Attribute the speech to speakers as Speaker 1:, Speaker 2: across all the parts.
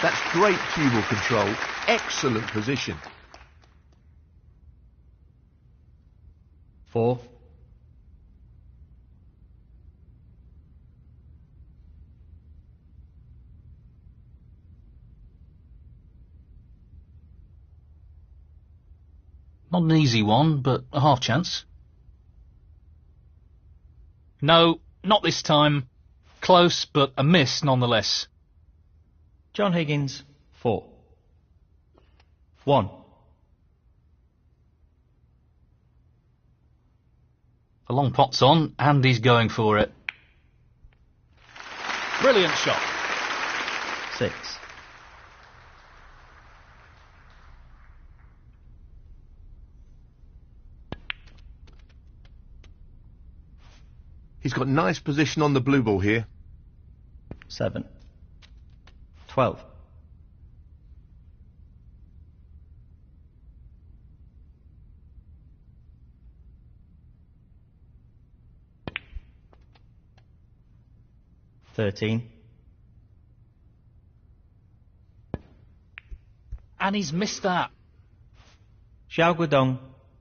Speaker 1: That's great cue ball control. Excellent position.
Speaker 2: 4.
Speaker 3: Not an easy one, but a half chance. No, not this time. Close, but a miss nonetheless.
Speaker 2: John Higgins, 4. 1.
Speaker 3: The long pot's on, and he's going for it. Brilliant shot.
Speaker 2: 6.
Speaker 1: He's got nice position on the blue ball here.
Speaker 2: 7. 12. 13.
Speaker 3: And he's missed that.
Speaker 2: Xiao Guodong,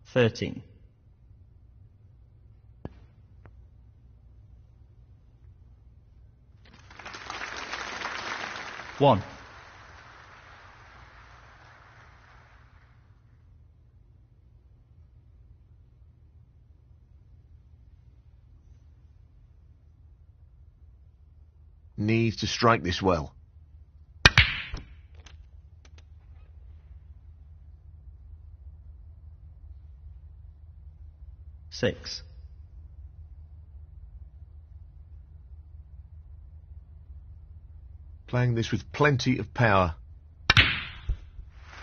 Speaker 2: 13. 1.
Speaker 1: Needs to strike this well.
Speaker 2: Six.
Speaker 1: Playing this with plenty of power.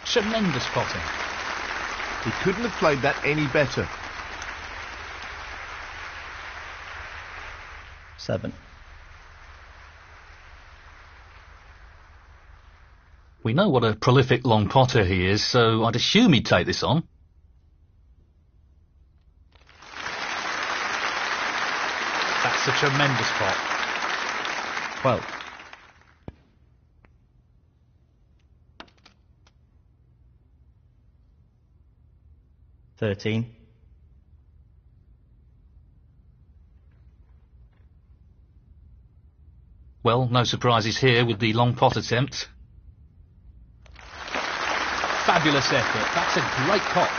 Speaker 3: Tremendous potting.
Speaker 1: He couldn't have played that any better.
Speaker 2: 7.
Speaker 3: We know what a prolific long potter he is, so I'd assume he'd take this on. That's a tremendous pot.
Speaker 2: 12. 13.
Speaker 3: 'Well, no surprises here with the long pot attempt. Fabulous effort. That's a great pot.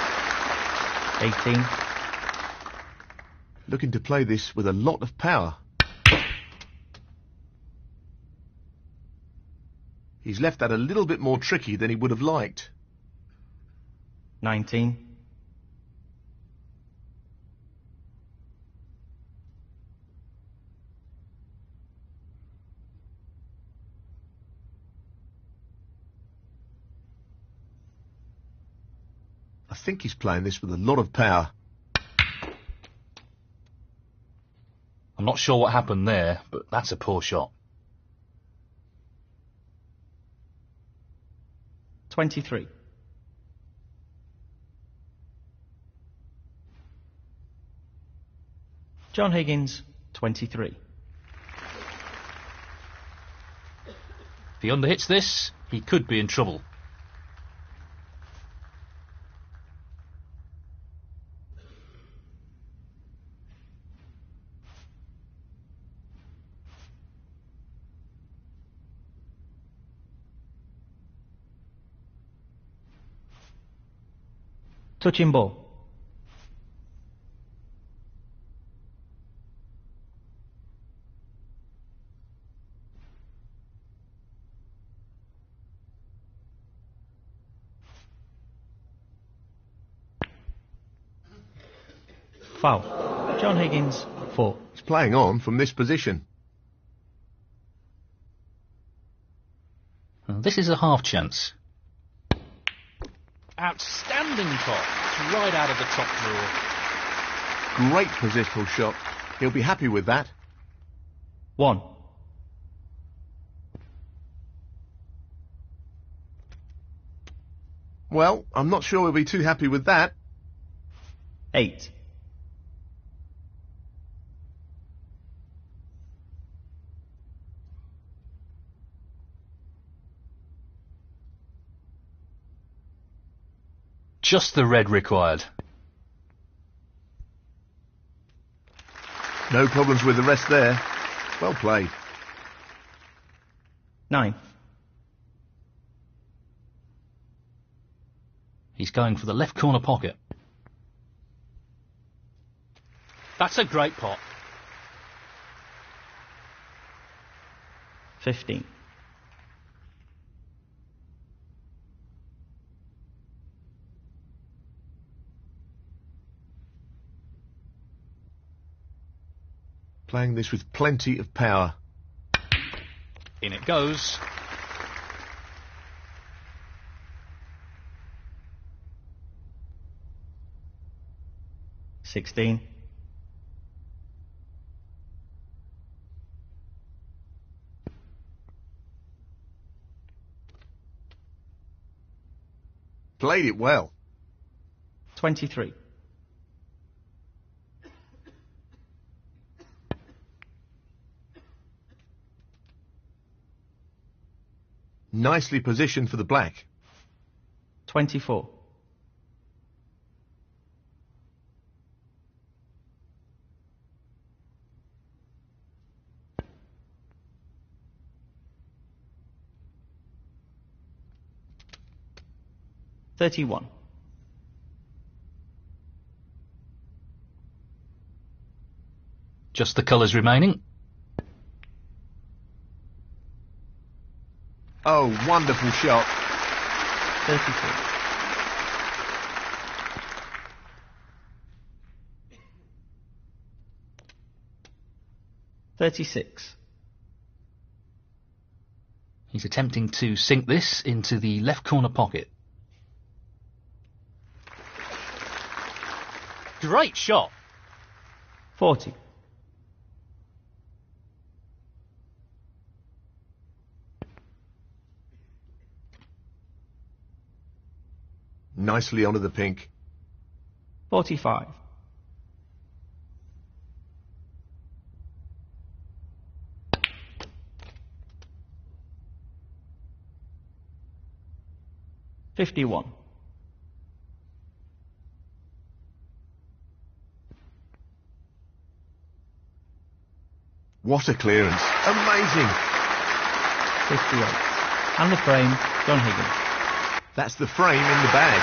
Speaker 2: 18.
Speaker 1: Looking to play this with a lot of power. He's left that a little bit more tricky than he would have liked.
Speaker 2: 19.
Speaker 1: 'I think he's playing this with a lot of power.
Speaker 3: I'm not sure what happened there, but that's a poor shot.
Speaker 2: 23. John Higgins, 23.
Speaker 3: If he underhits this, he could be in trouble.
Speaker 2: Touching ball. Foul. John Higgins, 4.
Speaker 1: He's playing on from this position.
Speaker 3: This is a half chance. Outstanding pot. It's right out of the top drawer.
Speaker 1: Great positional shot. He'll be happy with that.
Speaker 2: 1.
Speaker 1: Well, I'm not sure we'll be too happy with that.
Speaker 2: 8.
Speaker 3: Just the red required.
Speaker 1: No problems with the rest there. Well played.
Speaker 2: 9.
Speaker 3: He's going for the left corner pocket. That's a great pot.
Speaker 2: 15.
Speaker 1: Playing this with plenty of power.
Speaker 3: In it goes.
Speaker 2: $16.
Speaker 1: Played it well.
Speaker 2: 23.
Speaker 1: Nicely positioned for the black.
Speaker 2: 24. $31.
Speaker 3: Just the colours remaining.
Speaker 1: Oh, wonderful shot.
Speaker 2: 33. $36.
Speaker 3: He's attempting to sink this into the left corner pocket. Great shot.
Speaker 2: 40.
Speaker 1: Nicely onto the pink.
Speaker 2: 45. $51.
Speaker 1: What a clearance. Amazing.
Speaker 2: 58. And the frame, John Higgins.
Speaker 1: That's the frame in the bag.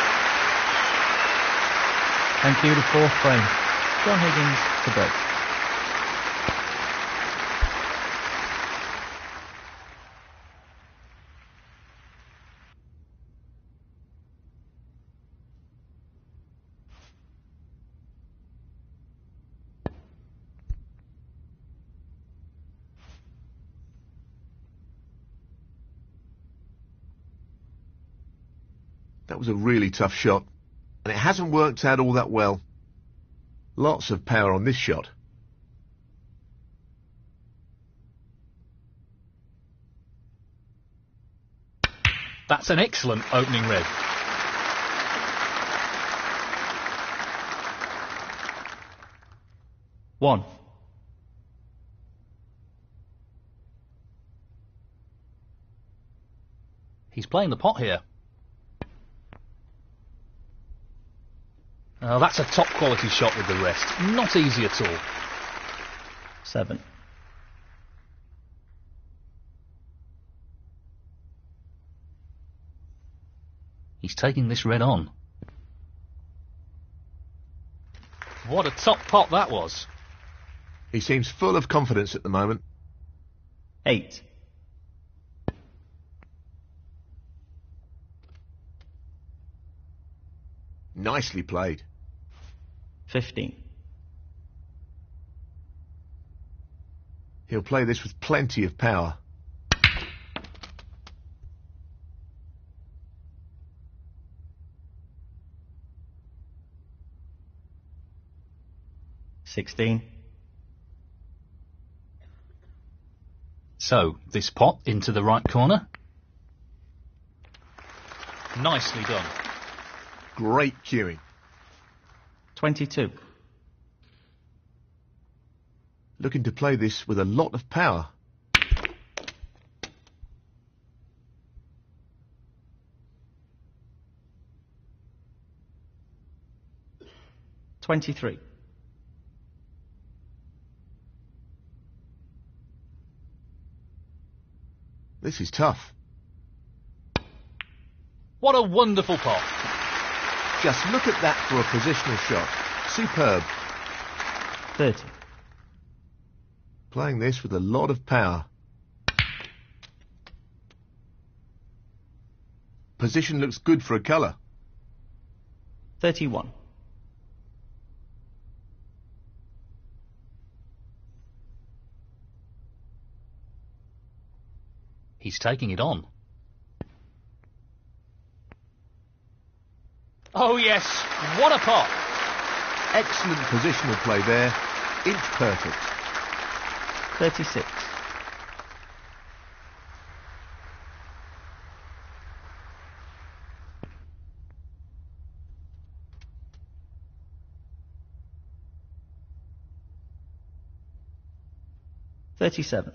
Speaker 2: Thank you, the fourth frame. John Higgins to break.
Speaker 1: That was a really tough shot, and it hasn't worked out all that well. Lots of power on this shot.
Speaker 3: That's an excellent opening red.
Speaker 2: One.
Speaker 3: He's playing the pot here. Oh, that's a top quality shot with the rest. Not easy at all.
Speaker 2: 7.
Speaker 3: He's taking this red on. What a top pot that was.
Speaker 1: He seems full of confidence at the moment.
Speaker 2: 8.
Speaker 1: Nicely played.
Speaker 2: 15.
Speaker 1: He'll play this with plenty of power.
Speaker 2: $16.
Speaker 3: So, this pot into the right corner. Nicely done.
Speaker 1: Great cueing.
Speaker 2: 22.
Speaker 1: Looking to play this with a lot of power.
Speaker 2: 23.
Speaker 1: This is tough.
Speaker 3: What a wonderful pot.
Speaker 1: Just look at that for a positional shot. Superb.
Speaker 2: 30.
Speaker 1: Playing this with a lot of power. Position looks good for a colour.
Speaker 2: 31.
Speaker 3: He's taking it on. Oh yes, what a pot.
Speaker 1: Excellent positional play there. Inch perfect.
Speaker 2: 36. $37.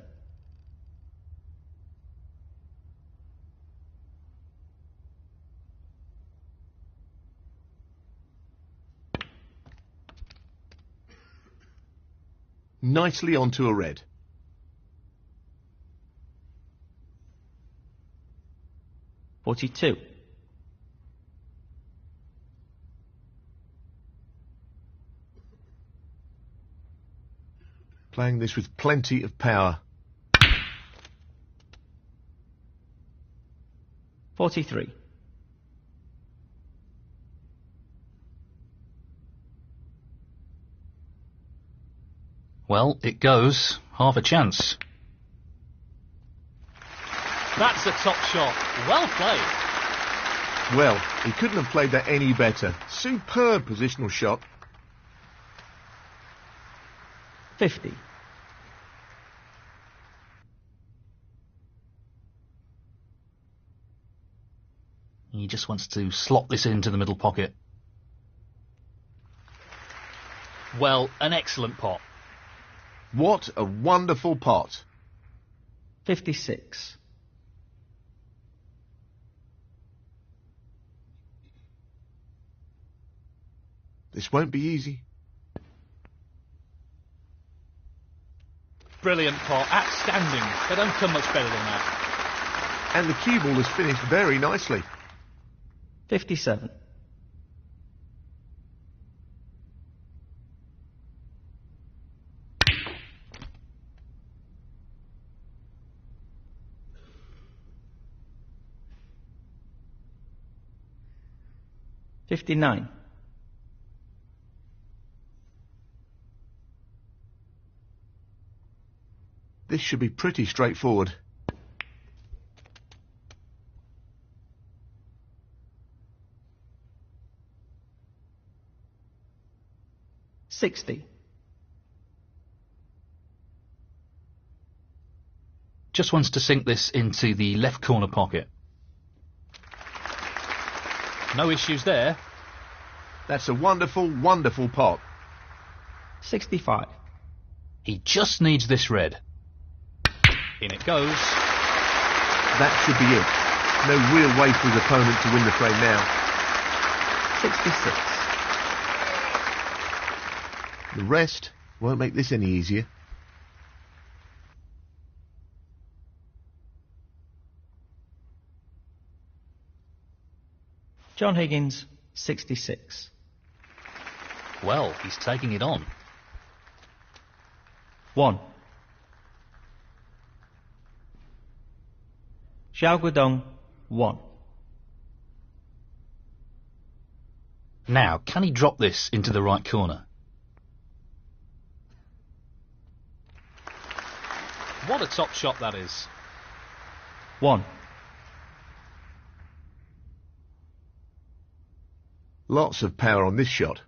Speaker 1: Nicely onto a red.
Speaker 2: $42.
Speaker 1: Playing this with plenty of power.
Speaker 2: 43.
Speaker 3: Well, it goes. Half a chance. That's a top shot. Well played.
Speaker 1: Well, he couldn't have played that any better. Superb positional shot.
Speaker 2: 50.
Speaker 3: He just wants to slot this into the middle pocket. Well, an excellent pot.
Speaker 1: What a wonderful pot.
Speaker 2: 56.
Speaker 1: This won't be easy.
Speaker 3: Brilliant pot. Outstanding. They don't come much better than that.
Speaker 1: And the cue ball has finished very nicely.
Speaker 2: 57. $59.
Speaker 1: This should be pretty straightforward.
Speaker 2: $60.
Speaker 3: Just wants to sink this into the left corner pocket. No issues there.
Speaker 1: That's a wonderful, wonderful pot.
Speaker 2: 65.
Speaker 3: He just needs this red. In it goes.
Speaker 1: That should be it. No real way for his opponent to win the frame now.
Speaker 2: 66.
Speaker 1: The rest won't make this any easier.
Speaker 2: John Higgins, 66.
Speaker 3: Well, he's taking it on.
Speaker 2: 1. Xiao Guodong, 1.
Speaker 3: Now, can he drop this into the right corner? What a top shot that is.
Speaker 2: 1.
Speaker 1: Lots of power on this shot.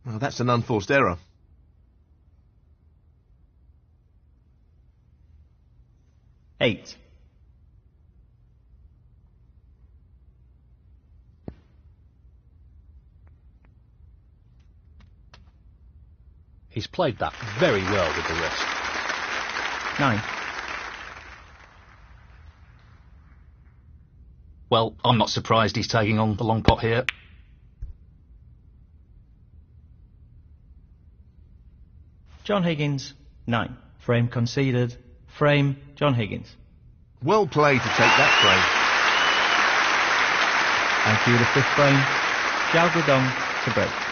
Speaker 1: Well, that's an unforced error.
Speaker 2: $8.
Speaker 3: He's played that very well with the wrist.
Speaker 2: 9.
Speaker 3: Well, I'm not surprised he's taking on the long pot here.
Speaker 2: John Higgins, 9. Frame conceded. Frame, John Higgins.
Speaker 1: Well played to take that frame.
Speaker 2: And cue the 5th frame. Xiao Guodong to break.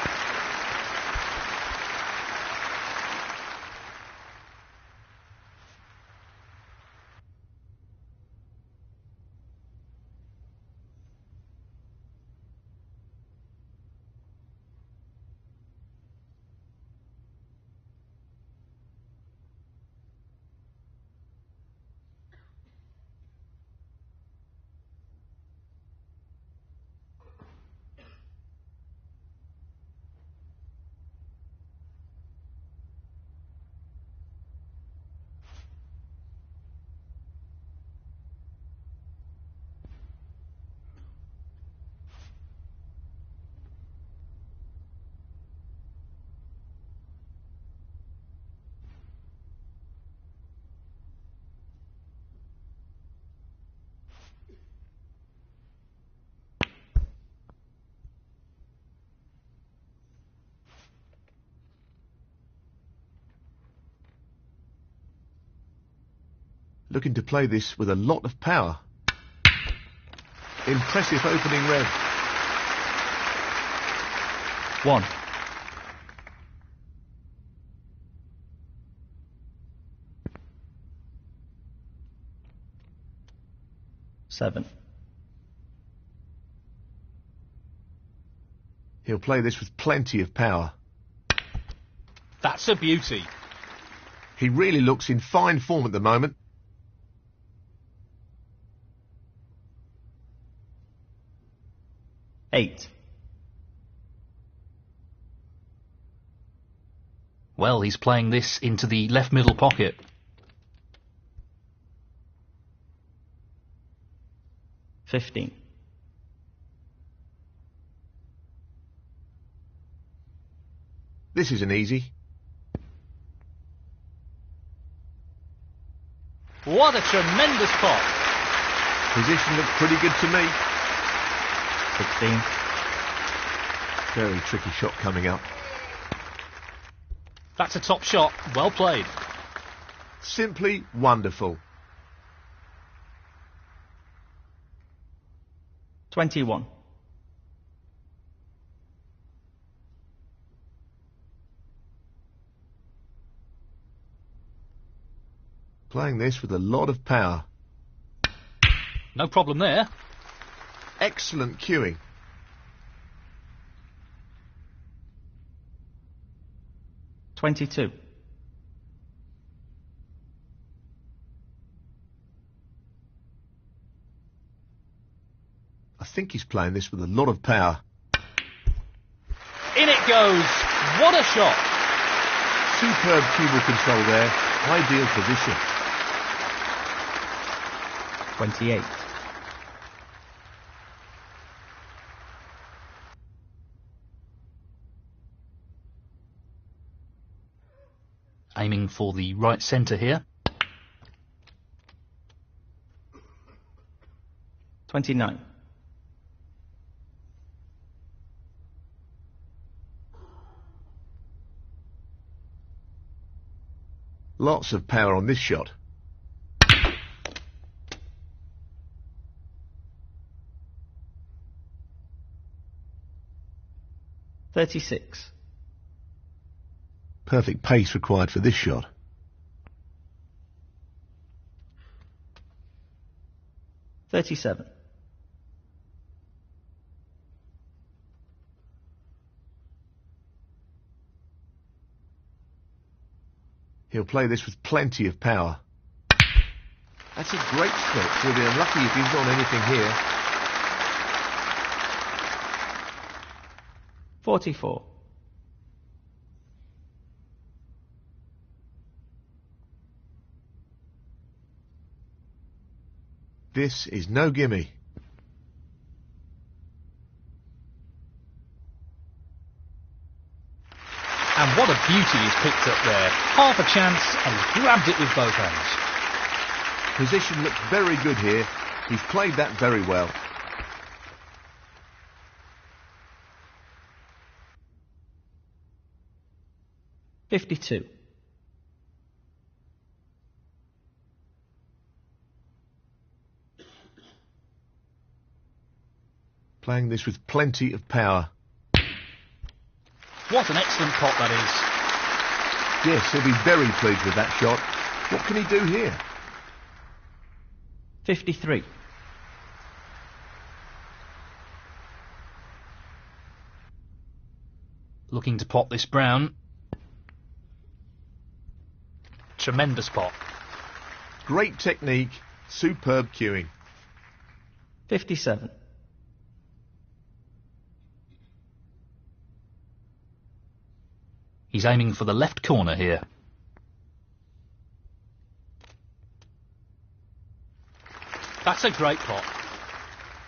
Speaker 1: Looking to play this with a lot of power. Impressive opening rev.
Speaker 2: 1. Seven.
Speaker 1: He'll play this with plenty of power.
Speaker 3: That's a beauty.
Speaker 1: He really looks in fine form at the moment.
Speaker 2: 8.
Speaker 3: Well, he's playing this into the left middle pocket.
Speaker 2: 15.
Speaker 1: This isn't easy.
Speaker 3: What a tremendous pot.
Speaker 1: Position looks pretty good to me.
Speaker 2: 16.
Speaker 1: Very tricky shot coming up.
Speaker 3: That's a top shot. Well played.
Speaker 1: Simply wonderful.
Speaker 2: 21.
Speaker 1: Playing this with a lot of power.
Speaker 3: No problem there.
Speaker 1: Excellent cueing.
Speaker 2: 22.
Speaker 1: I think he's playing this with a lot of power.
Speaker 3: In it goes. What a shot.
Speaker 1: Superb cue control there. Ideal position.
Speaker 2: 28.
Speaker 3: Aiming for the right centre here.
Speaker 2: 29.
Speaker 1: Lots of power on this shot.
Speaker 2: 36.
Speaker 1: Perfect pace required for this shot.
Speaker 2: 37.
Speaker 1: He'll play this with plenty of power. That's a great stroke. He'll be unlucky if he's on anything here.
Speaker 2: 44.
Speaker 1: This is no gimme.
Speaker 3: And what a beauty he's picked up there. Half a chance and he's grabbed it with both hands.
Speaker 1: Position looks very good here. He's played that very well.
Speaker 2: 52.
Speaker 1: Playing this with plenty of power.
Speaker 3: What an excellent pot that is.
Speaker 1: Yes, he'll be very pleased with that shot. What can he do here?
Speaker 2: 53.
Speaker 3: Looking to pot this brown. Tremendous pot.
Speaker 1: Great technique, superb cueing.
Speaker 2: 57.
Speaker 3: He's aiming for the left corner here. That's a great pot.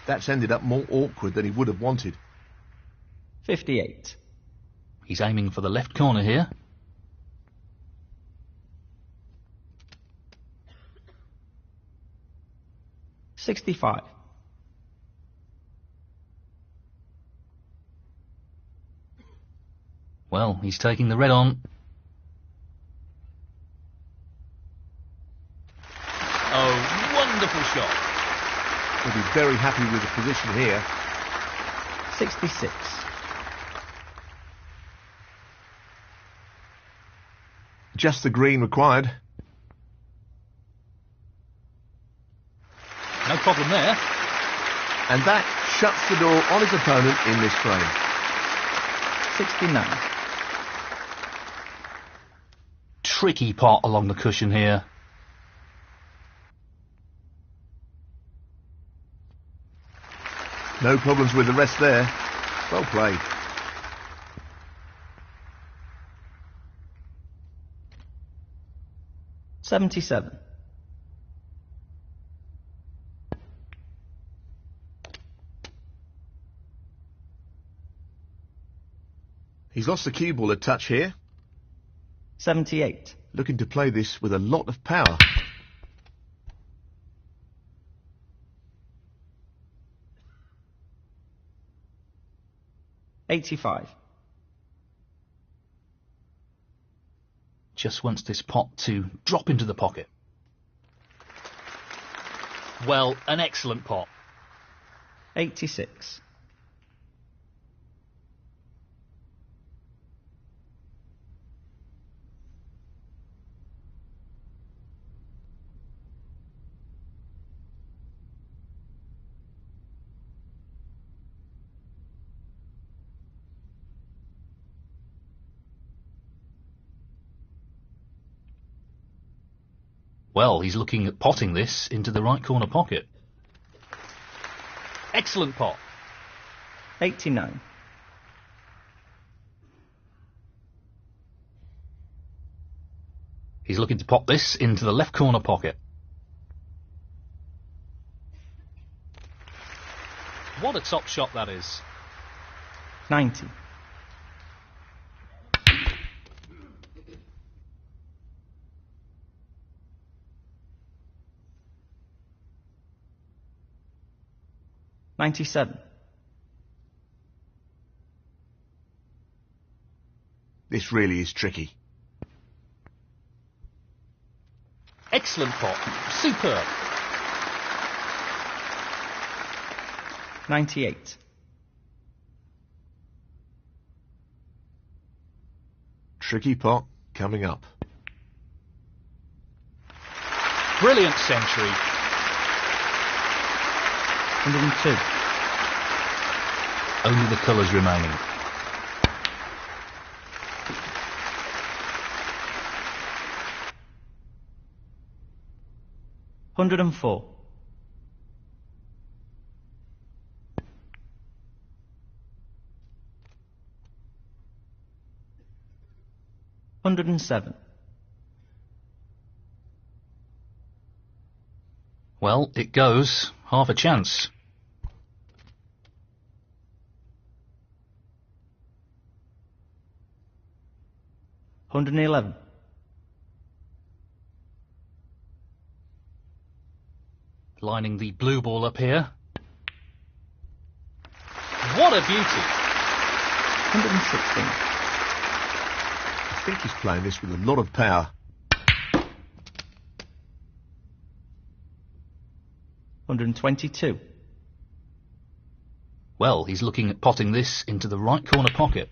Speaker 1: That's ended up more awkward than he would have wanted.
Speaker 2: 58.
Speaker 3: He's aiming for the left corner here.
Speaker 2: $65.
Speaker 3: Well, he's taking the red on. Oh, wonderful shot.
Speaker 1: He'll be very happy with the position here.
Speaker 2: 66.
Speaker 1: Just the green required.
Speaker 3: No problem there.
Speaker 1: And that shuts the door on his opponent in this frame.
Speaker 2: 69.
Speaker 3: Tricky pot along the cushion here.
Speaker 1: No problems with the rest there. Well played.
Speaker 2: $77.
Speaker 1: He's lost the cue ball a touch here.
Speaker 2: 78.
Speaker 1: Looking to play this with a lot of power.
Speaker 2: $85.
Speaker 3: Just wants this pot to drop into the pocket. Well, an excellent pot.
Speaker 2: 86.
Speaker 3: Well, he's looking at potting this into the right corner pocket. Excellent pot.
Speaker 2: 89.
Speaker 3: He's looking to pop this into the left corner pocket. What a top shot that is.
Speaker 2: 90. $97.
Speaker 1: This really is tricky.
Speaker 3: Excellent pot. Superb.
Speaker 2: 98.
Speaker 1: Tricky pot coming up.
Speaker 3: Brilliant century.
Speaker 2: 102.
Speaker 3: Only the colours remaining.
Speaker 2: $104. $107.
Speaker 3: Well, it goes. Half a chance.
Speaker 2: $111.
Speaker 3: Lining the blue ball up here. What a beauty.
Speaker 2: 116.
Speaker 1: think he's playing this with a lot of power.
Speaker 2: 122.
Speaker 3: Well, he's looking at potting this into the right corner pocket.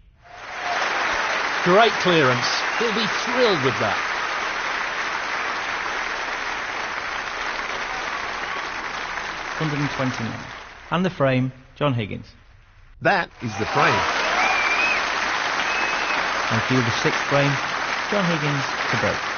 Speaker 3: Great clearance. He'll be thrilled with that.
Speaker 2: 129. And the frame, John Higgins.
Speaker 1: That is the frame.
Speaker 2: And cue the sixth frame, John Higgins to break.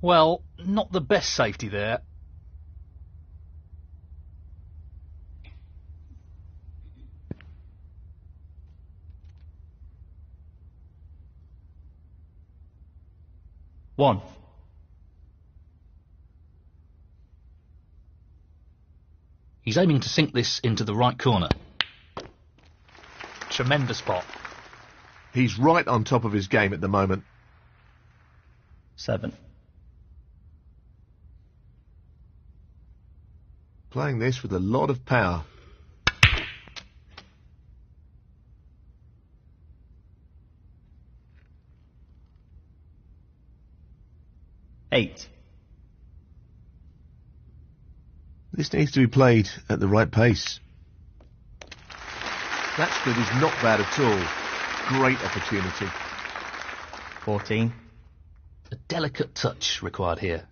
Speaker 3: Well, not the best safety there.
Speaker 2: One.
Speaker 3: He's aiming to sink this into the right corner. Tremendous pot.
Speaker 1: He's right on top of his game at the moment.
Speaker 2: 7.
Speaker 1: Playing this with a lot of power.
Speaker 2: 8.
Speaker 1: This needs to be played at the right pace. That split is not bad at all. Great opportunity.
Speaker 2: 14.
Speaker 3: A delicate touch required here.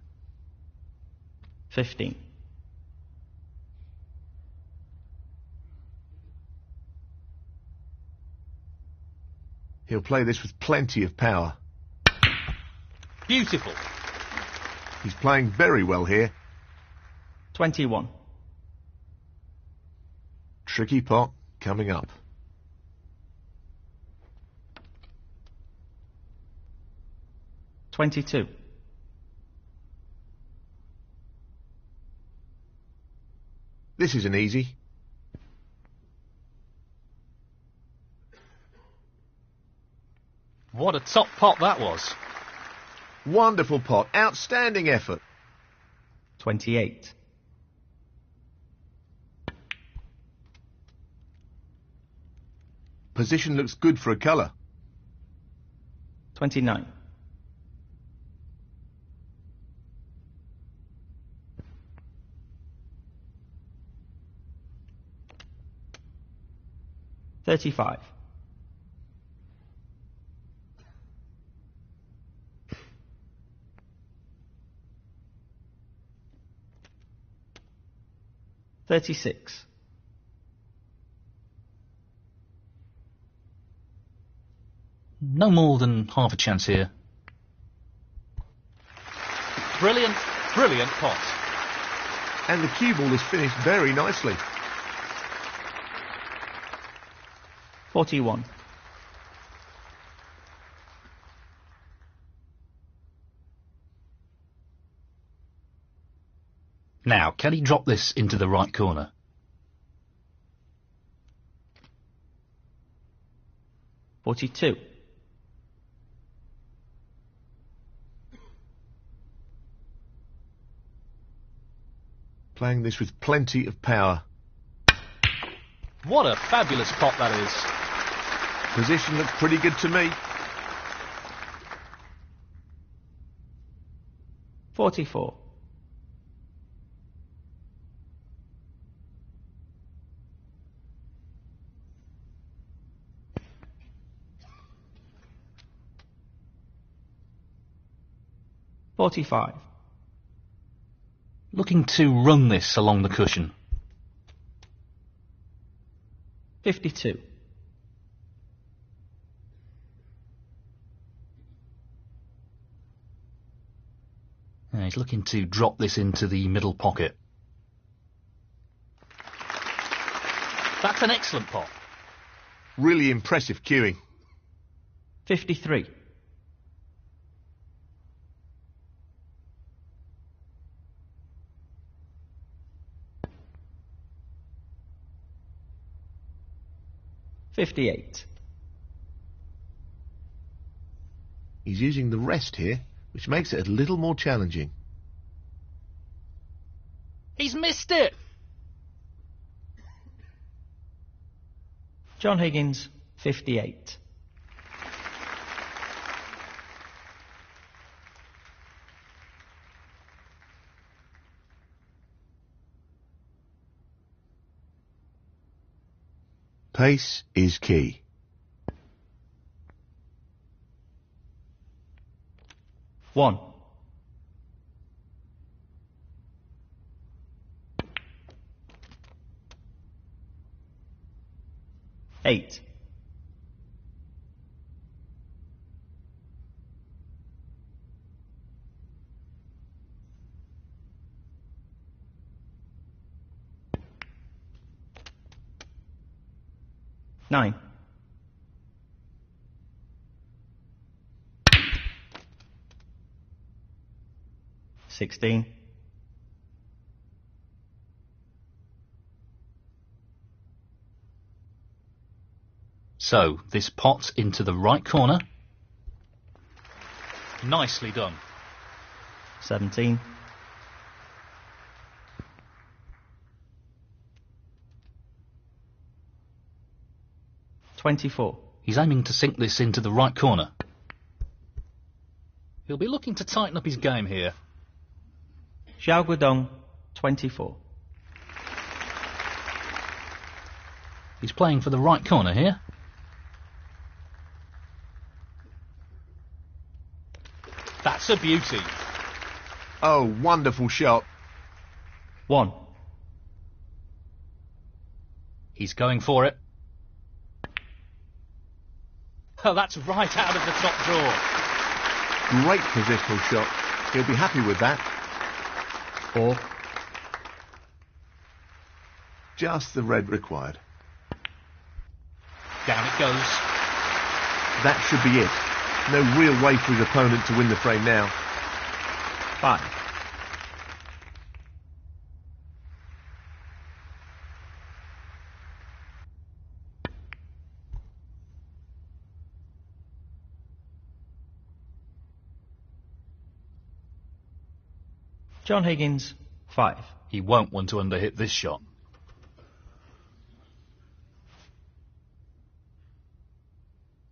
Speaker 2: 15.
Speaker 1: He'll play this with plenty of power.
Speaker 3: Beautiful.
Speaker 1: He's playing very well here.
Speaker 2: 21.
Speaker 1: Tricky pot coming up.
Speaker 2: 22.
Speaker 1: This isn't easy.
Speaker 3: What a top pot that was.
Speaker 1: Wonderful pot. Outstanding effort.
Speaker 2: 28.
Speaker 1: Position looks good for a colour.
Speaker 2: 29. 35. 36.
Speaker 3: No more than half a chance here. Brilliant, brilliant pot.
Speaker 1: And the cue ball is finished very nicely.
Speaker 2: 41.
Speaker 3: Now, can he drop this into the right corner?
Speaker 2: 42.
Speaker 1: Playing this with plenty of power.
Speaker 3: What a fabulous pot that is.
Speaker 1: Position looks pretty good to me.
Speaker 2: 44. $45.
Speaker 3: Looking to run this along the cushion.
Speaker 2: 52.
Speaker 3: He's looking to drop this into the middle pocket. That's an excellent pot.
Speaker 1: Really impressive cueing.
Speaker 2: 53. 58.
Speaker 1: He's using the rest here, which makes it a little more challenging.
Speaker 3: He's missed it!
Speaker 2: John Higgins, 58.
Speaker 1: Pace is key.
Speaker 2: One. Eight. Nine. Sixteen.
Speaker 3: So, this pot into the right corner. Nicely done.
Speaker 2: 17. 24.
Speaker 3: He's aiming to sink this into the right corner. He'll be looking to tighten up his game here.
Speaker 2: Xiao Guodong, 24.
Speaker 3: He's playing for the right corner here. That's a beauty.
Speaker 1: Oh, wonderful shot.
Speaker 2: 1.
Speaker 3: He's going for it. Oh, that's right out of the top drawer.
Speaker 1: Great positional shot. He'll be happy with that.
Speaker 2: 4.
Speaker 1: Just the red required.
Speaker 3: Down it goes.
Speaker 1: That should be it. No real way for his opponent to win the frame now.
Speaker 2: 5. John Higgins, 5.
Speaker 3: He won't want to underhit this shot.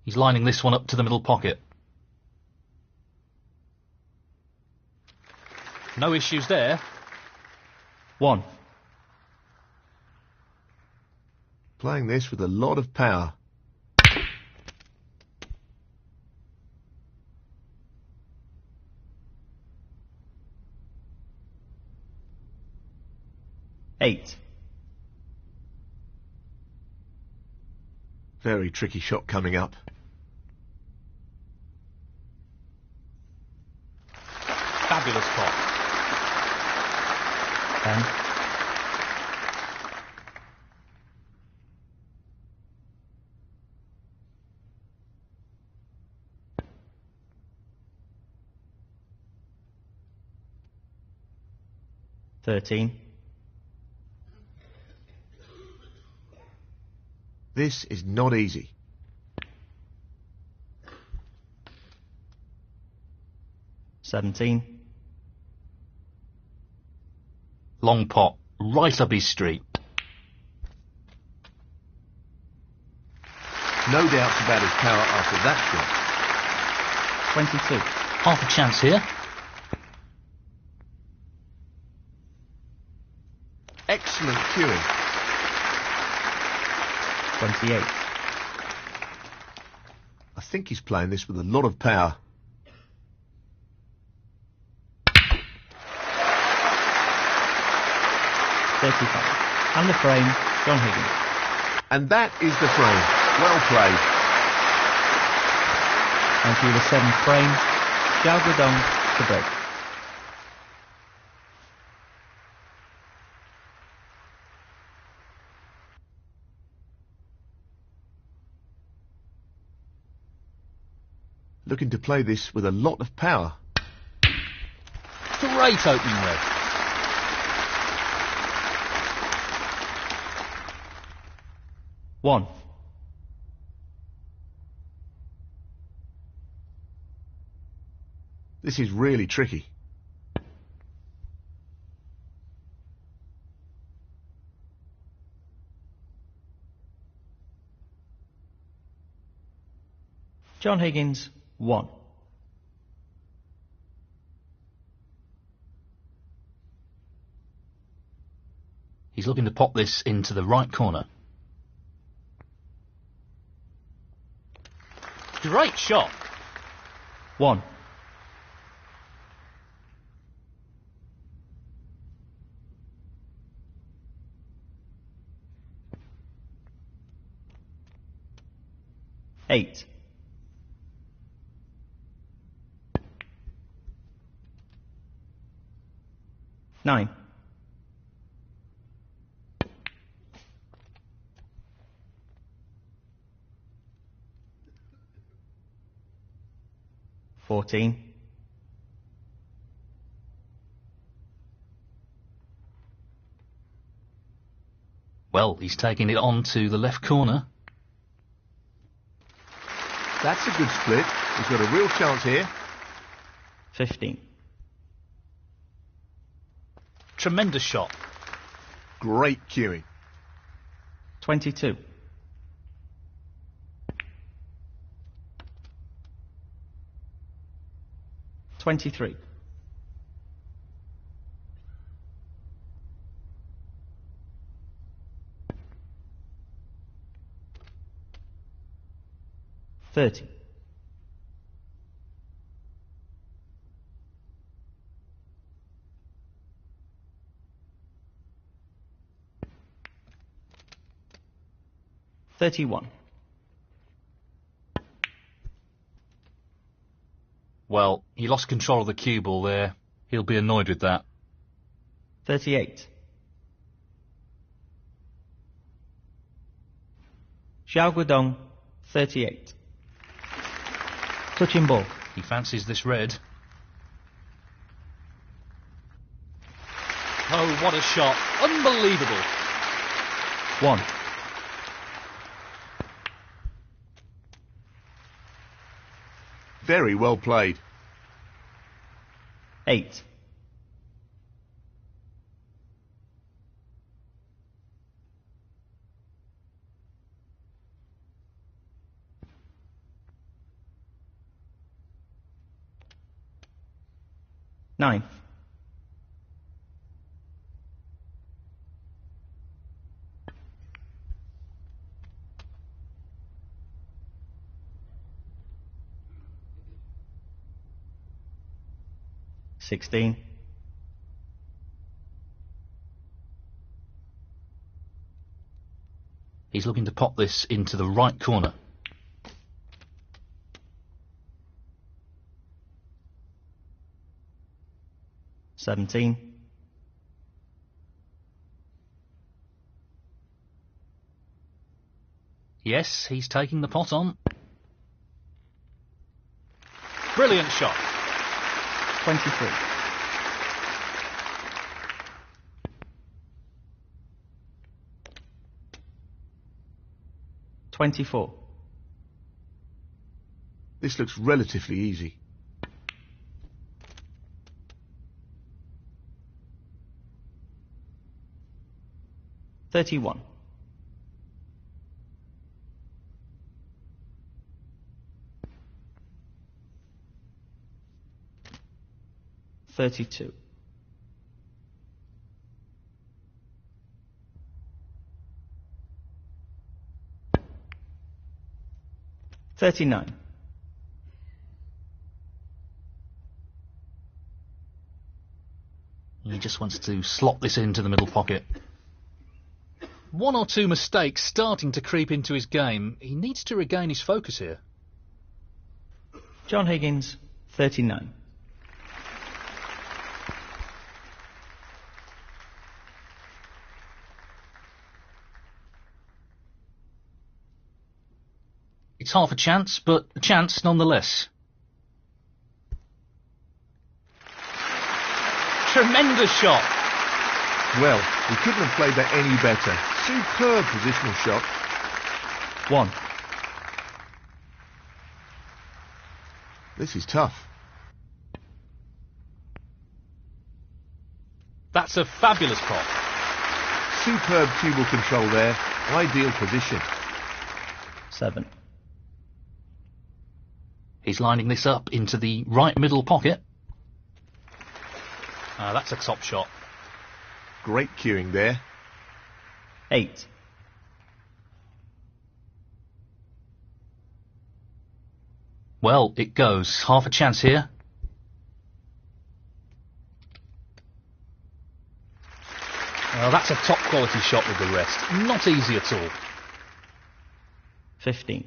Speaker 3: He's lining this one up to the middle pocket. No issues there.
Speaker 2: 1.
Speaker 1: Playing this with a lot of power.
Speaker 2: Eight.
Speaker 1: Very tricky shot coming up.
Speaker 3: Fabulous pot.
Speaker 2: 10. 13.
Speaker 1: This is not easy.
Speaker 2: 17.
Speaker 3: Long pot, right up his street.
Speaker 1: No doubts about his power after that shot.
Speaker 2: 22.
Speaker 3: Half a chance here.
Speaker 1: Excellent cueing.
Speaker 2: 28.
Speaker 1: I think he's playing this with a lot of power.
Speaker 2: 35. And the frame, John Higgins.
Speaker 1: And that is the frame. Well played.
Speaker 2: And through the 7th frame, Xiao Guodong to break.
Speaker 1: Looking to play this with a lot of power.
Speaker 3: Great opening red.
Speaker 2: One.
Speaker 1: This is really tricky.
Speaker 2: John Higgins, 1.
Speaker 3: He's looking to pop this into the right corner. Great shot.
Speaker 2: 1. Eight. 9. 14.
Speaker 3: 'Well, he's taking it on to the left corner.
Speaker 1: That's a good split. He's got a real chance here.
Speaker 2: 15.
Speaker 3: Tremendous shot.
Speaker 1: Great cueing.
Speaker 2: 22. 23. 30. 31.
Speaker 3: Well, he lost control of the cue ball there. He'll be annoyed with that.
Speaker 2: 38. Xiao Guodong, 38. Touching ball.
Speaker 3: He fancies this red. Oh, what a shot. Unbelievable.
Speaker 2: 1.
Speaker 1: Very well played.
Speaker 2: 8. 9. 16.
Speaker 3: 'He's looking to pop this into the right corner.
Speaker 2: 17.
Speaker 3: 'Yes, he's taking the pot on. Brilliant shot.
Speaker 2: 23. 24.
Speaker 1: This looks relatively easy.
Speaker 2: 31. 32. 39.
Speaker 3: 'He just wants to slot this into the middle pocket. One or two mistakes starting to creep into his game. He needs to regain his focus here.
Speaker 2: John Higgins, 39.
Speaker 3: It's half a chance, but a chance nonetheless. Tremendous shot.
Speaker 1: Well, he couldn't have played that any better. Superb positional shot.
Speaker 2: 1.
Speaker 1: This is tough.
Speaker 3: That's a fabulous pot.
Speaker 1: Superb cue ball control there. Ideal position.
Speaker 2: 7.
Speaker 3: He's lining this up into the right middle pocket. That's a top shot.
Speaker 1: Great cueing there.
Speaker 2: 8.
Speaker 3: Well, it goes. Half a chance here. That's a top quality shot with the rest. Not easy at all.
Speaker 2: 15.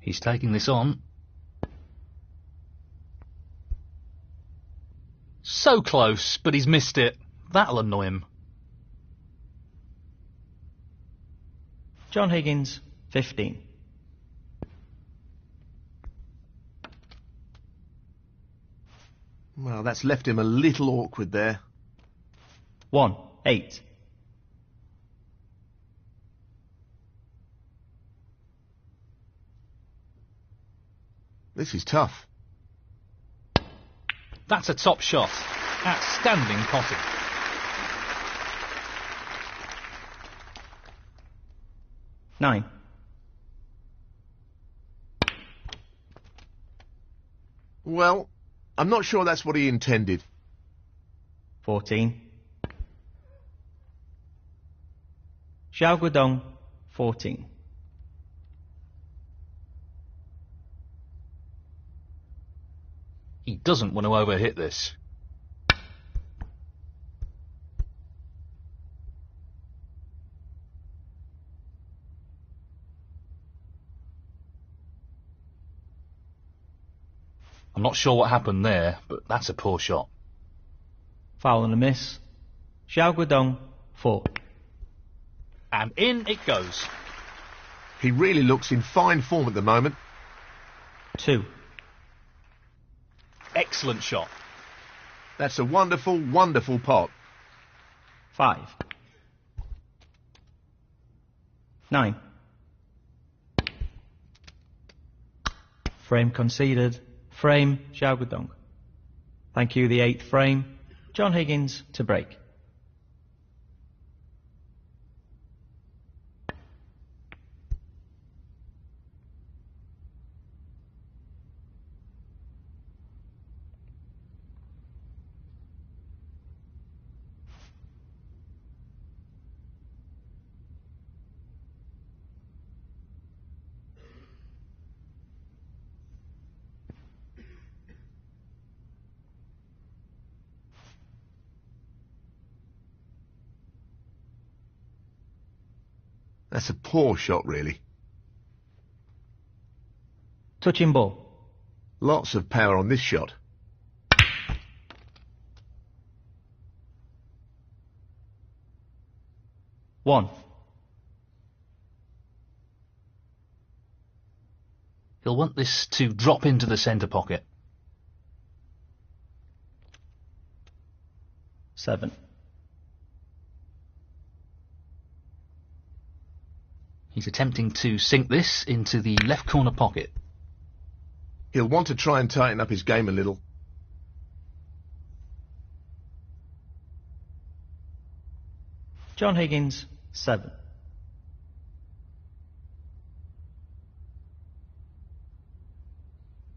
Speaker 3: He's taking this on. So close, but he's missed it. That'll annoy him.
Speaker 2: John Higgins, 15.
Speaker 1: Well, that's left him a little awkward there.
Speaker 2: 1. 8.
Speaker 1: This is tough.
Speaker 3: That's a top shot. Outstanding potting.
Speaker 2: 9.
Speaker 1: Well, I'm not sure that's what he intended.
Speaker 2: 14. Xiao Guodong, 14.
Speaker 3: He doesn't want to overhit this. I'm not sure what happened there, but that's a poor shot.
Speaker 2: Foul and a miss. Xiao Guodong, 4.
Speaker 3: And in it goes.
Speaker 1: He really looks in fine form at the moment.
Speaker 2: 2.
Speaker 3: Excellent shot.
Speaker 1: That's a wonderful, wonderful pot.
Speaker 2: 5. 9. Frame conceded. Frame, Xiao Guodong. Thank you, the 8th frame. John Higgins to break.
Speaker 1: That's a poor shot, really.
Speaker 2: Touching ball.
Speaker 1: Lots of power on this shot.
Speaker 2: One.
Speaker 3: He'll want this to drop into the centre pocket.
Speaker 2: 7.
Speaker 3: He's attempting to sink this into the left corner pocket.
Speaker 1: He'll want to try and tighten up his game a little.
Speaker 2: John Higgins, 7.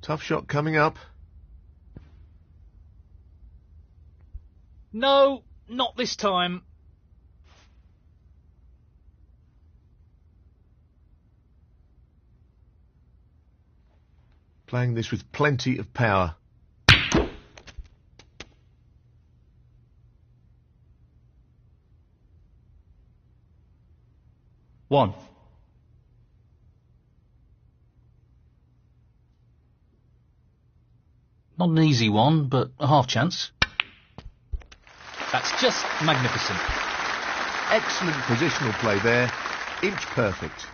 Speaker 1: Tough shot coming up.
Speaker 3: No, not this time.
Speaker 1: Playing this with plenty of power.
Speaker 2: One.
Speaker 3: Not an easy one, but a half chance. That's just magnificent.
Speaker 1: Excellent positional play there. Inch perfect.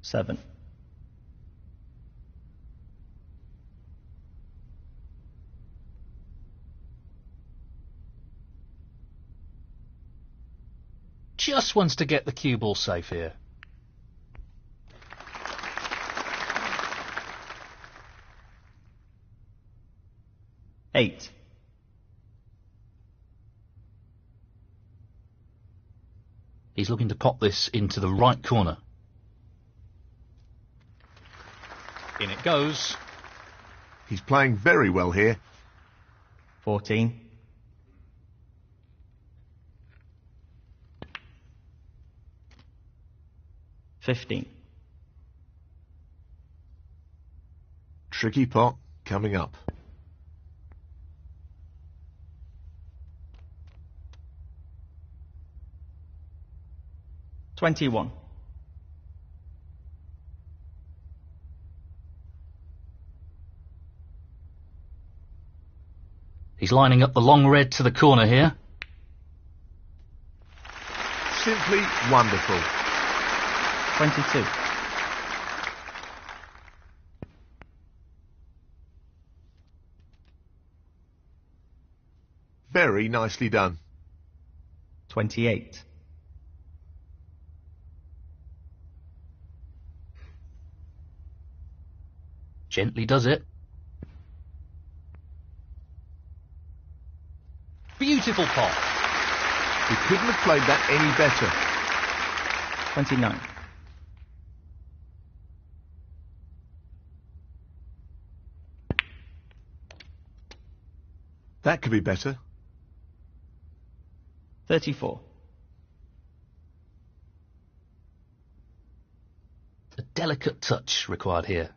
Speaker 2: 7.
Speaker 3: Just wants to get the cue ball safe here.
Speaker 2: 8.
Speaker 3: He's looking to pop this into the right corner. In it goes.
Speaker 1: He's playing very well here.
Speaker 2: 14. 15.
Speaker 1: Tricky pot coming up.
Speaker 2: $21.
Speaker 3: He's lining up the long red to the corner here.
Speaker 1: Simply wonderful.
Speaker 2: 22.
Speaker 1: Very nicely done.
Speaker 2: 28.
Speaker 3: Gently does it. Beautiful pot.
Speaker 1: He couldn't have played that any better.
Speaker 2: 29.
Speaker 1: That could be better.
Speaker 2: 34.
Speaker 3: A delicate touch required here.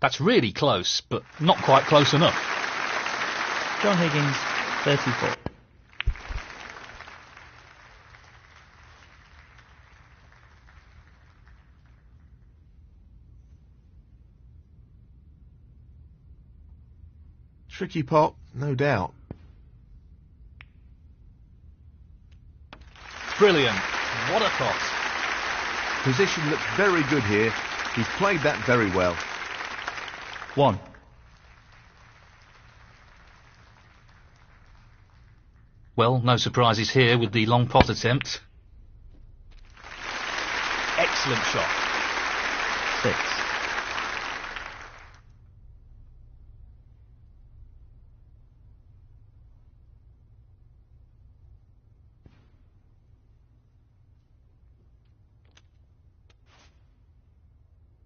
Speaker 3: That's really close, but not quite close enough.
Speaker 2: John Higgins, 34.
Speaker 1: Tricky pot, no doubt.
Speaker 3: Brilliant. What a pot.
Speaker 1: Position looks very good here. He's played that very well.
Speaker 2: 1.
Speaker 3: Well, no surprises here with the long pot attempt. Excellent shot.
Speaker 2: 6.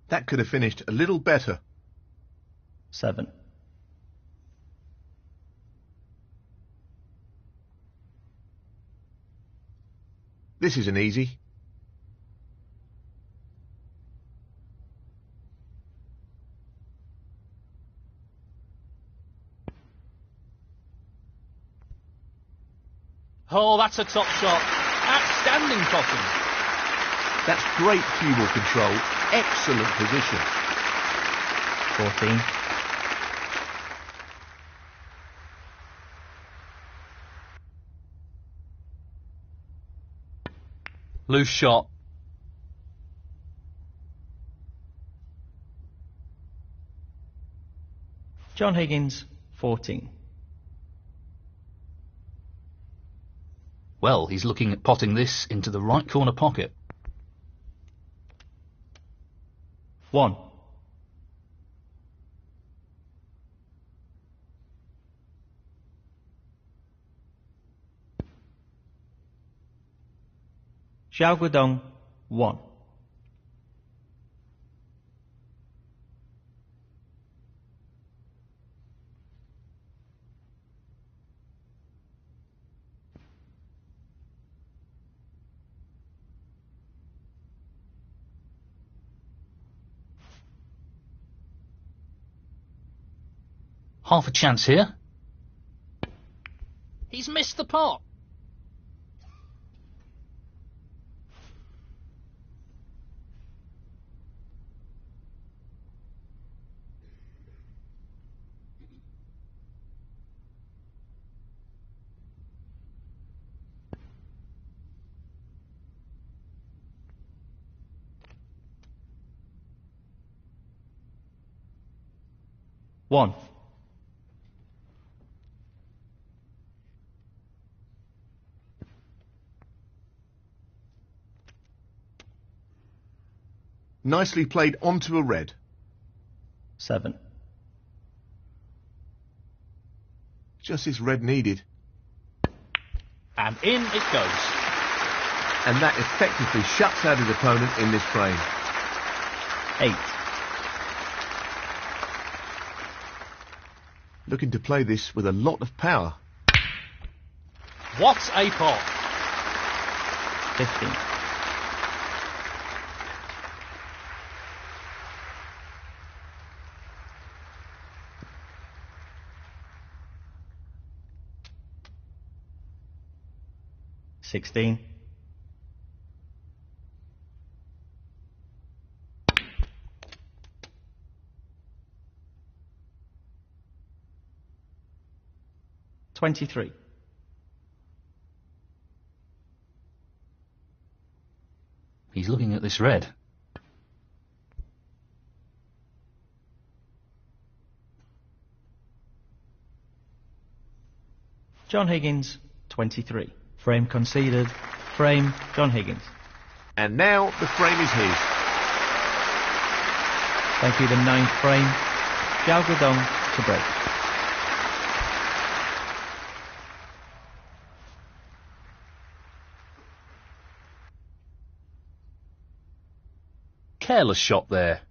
Speaker 1: That could have finished a little better.
Speaker 2: 7.
Speaker 1: This isn't easy.
Speaker 3: Oh, that's a top shot. Outstanding potting.
Speaker 1: That's great cue ball control. Excellent position.
Speaker 2: 14.
Speaker 3: Loose shot.
Speaker 2: John Higgins, 14.
Speaker 3: Well, he's looking at potting this into the right corner pocket.
Speaker 2: 1. Xiao Guodong, 1.
Speaker 3: Half a chance here. He's missed the pot.
Speaker 2: One.
Speaker 1: Nicely played onto a red.
Speaker 2: 7.
Speaker 1: Just this red needed.
Speaker 3: And in it goes.
Speaker 1: And that effectively shuts out his opponent in this frame.
Speaker 2: 8.
Speaker 1: Looking to play this with a lot of power.
Speaker 3: What a pot.
Speaker 2: 15. 16. 23.
Speaker 3: He's looking at this red.
Speaker 2: John Higgins, 23. Frame conceded. Frame, John Higgins.
Speaker 1: And now the frame is his.
Speaker 2: Thank you, the 9th frame. Xiao Guodong to break.
Speaker 3: Careless shot there.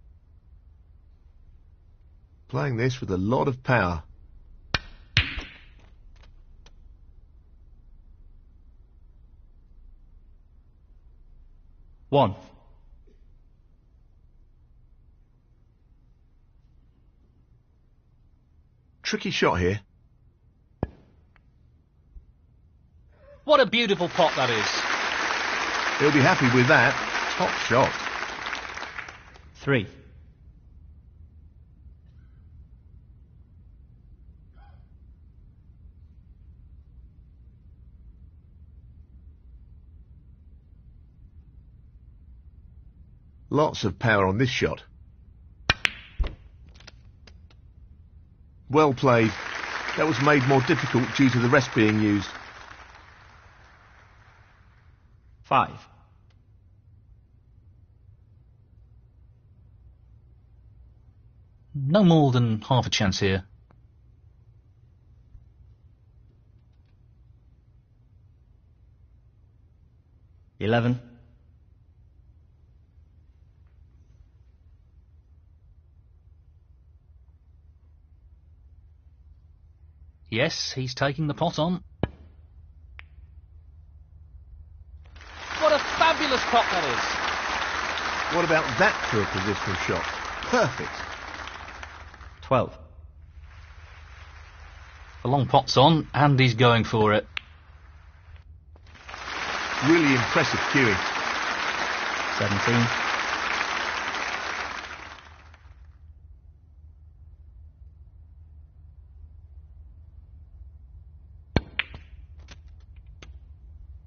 Speaker 1: Playing this with a lot of power.
Speaker 2: One.
Speaker 1: Tricky shot here.
Speaker 3: What a beautiful pot that is.
Speaker 1: He'll be happy with that. Top shot.
Speaker 2: 3.
Speaker 1: Lots of power on this shot. Well played. That was made more difficult due to the rest being used.
Speaker 2: 5.
Speaker 3: No more than half a chance here.
Speaker 2: 11.
Speaker 3: Yes, he's taking the pot on. What a fabulous pot that is.
Speaker 1: What about that for a positional shot? Perfect.
Speaker 2: 12.
Speaker 3: The long pot's on, and he's going for it.
Speaker 1: Really impressive cueing.
Speaker 2: 17.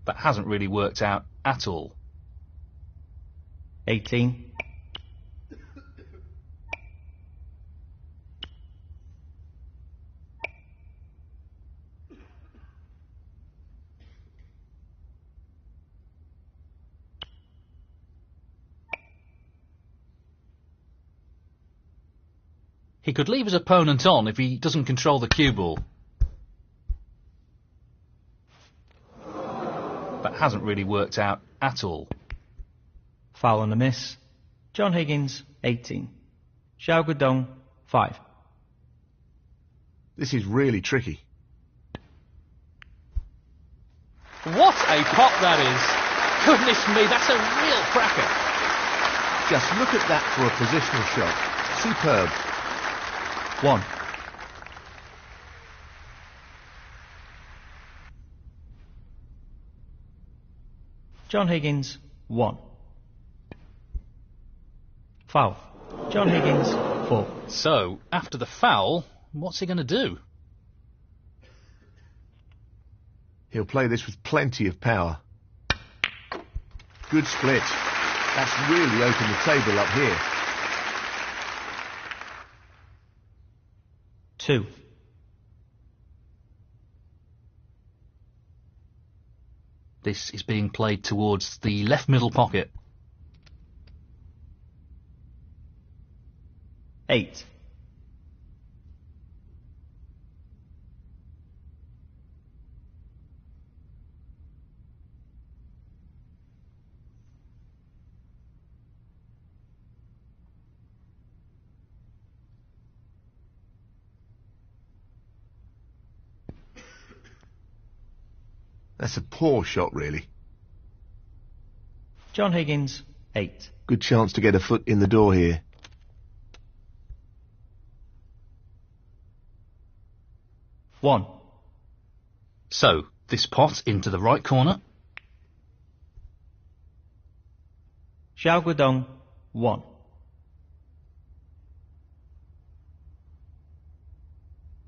Speaker 3: That hasn't really worked out at all.
Speaker 2: 18.
Speaker 3: He could leave his opponent on if he doesn't control the cue ball. That hasn't really worked out at all.
Speaker 2: Foul and a miss. John Higgins, 18. Xiao Guodong, 5.
Speaker 1: This is really tricky.
Speaker 3: What a pot that is! Goodness me, that's a real cracker.
Speaker 1: Just look at that for a positional shot. Superb.
Speaker 2: 1. John Higgins, 1. Foul. John Higgins, 4.
Speaker 3: So, after the foul, what's he going to do?
Speaker 1: He'll play this with plenty of power. Good split. That's really opened the table up here.
Speaker 2: 2.
Speaker 3: This is being played towards the left middle pocket.
Speaker 2: 8.
Speaker 1: That's a poor shot, really.
Speaker 2: John Higgins, 8.
Speaker 1: Good chance to get a foot in the door here.
Speaker 2: One.
Speaker 3: So, this pot into the right corner.
Speaker 2: Xiao Guodong, 1.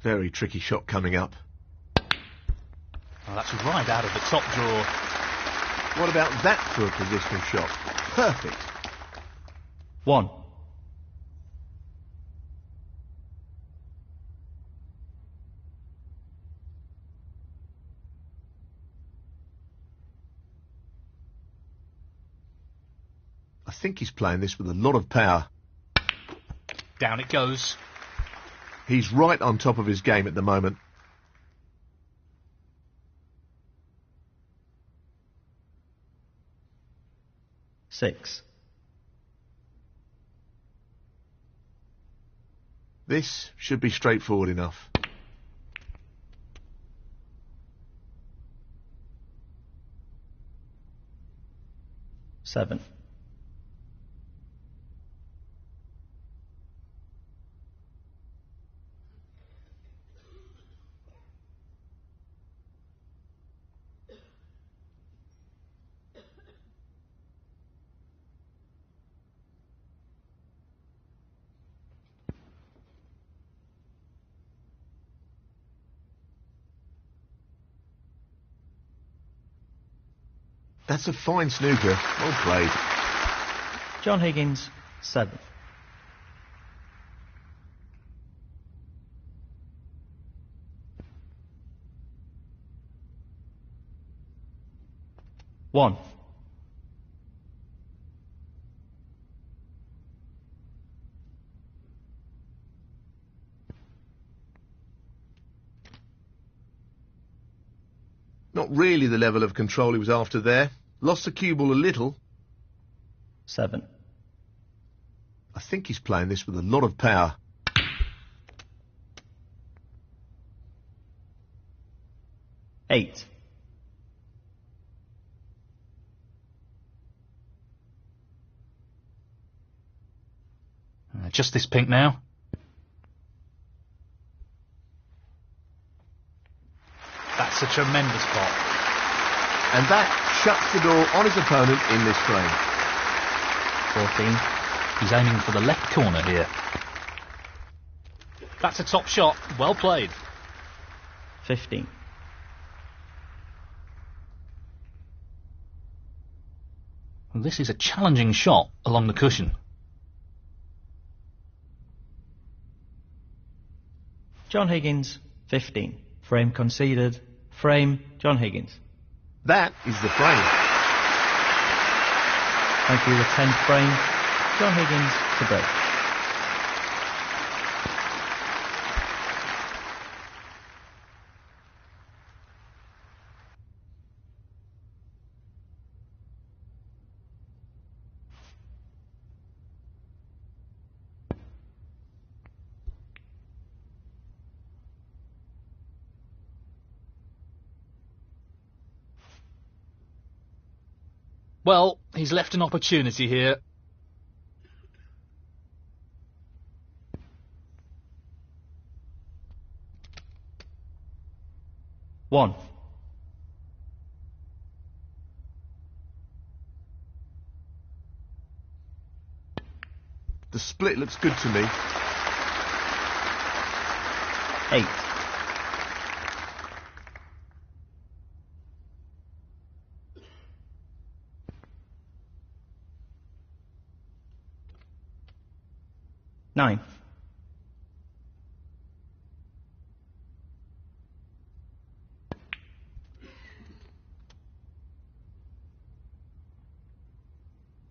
Speaker 1: Very tricky shot coming up.
Speaker 3: Oh, that's right out of the top drawer.
Speaker 1: What about that for a positional shot? Perfect.
Speaker 2: 1.
Speaker 1: I think he's playing this with a lot of power.
Speaker 3: Down it goes.
Speaker 1: He's right on top of his game at the moment.
Speaker 2: Six.
Speaker 1: This should be straightforward enough.
Speaker 2: Seven.
Speaker 1: That's a fine snooker. Well played.
Speaker 2: John Higgins, 7. One.
Speaker 1: Not really the level of control he was after there. Lost the cue ball a little.
Speaker 2: 7.
Speaker 1: I think he's playing this with a lot of power.
Speaker 2: Eight.
Speaker 3: Just this pink now. That's a tremendous pot.
Speaker 1: And that shuts the door on his opponent in this frame.
Speaker 2: 14.
Speaker 3: He's aiming for the left corner here. That's a top shot. Well played.
Speaker 2: 15.
Speaker 3: Well, this is a challenging shot along the cushion.
Speaker 2: John Higgins, 15. Frame conceded. Frame, John Higgins.
Speaker 1: That is the frame.
Speaker 2: Thank you, the 10th frame. John Higgins to break.
Speaker 3: Well, he's left an opportunity here.
Speaker 2: One.
Speaker 1: The split looks good to me.
Speaker 2: 8. Nine.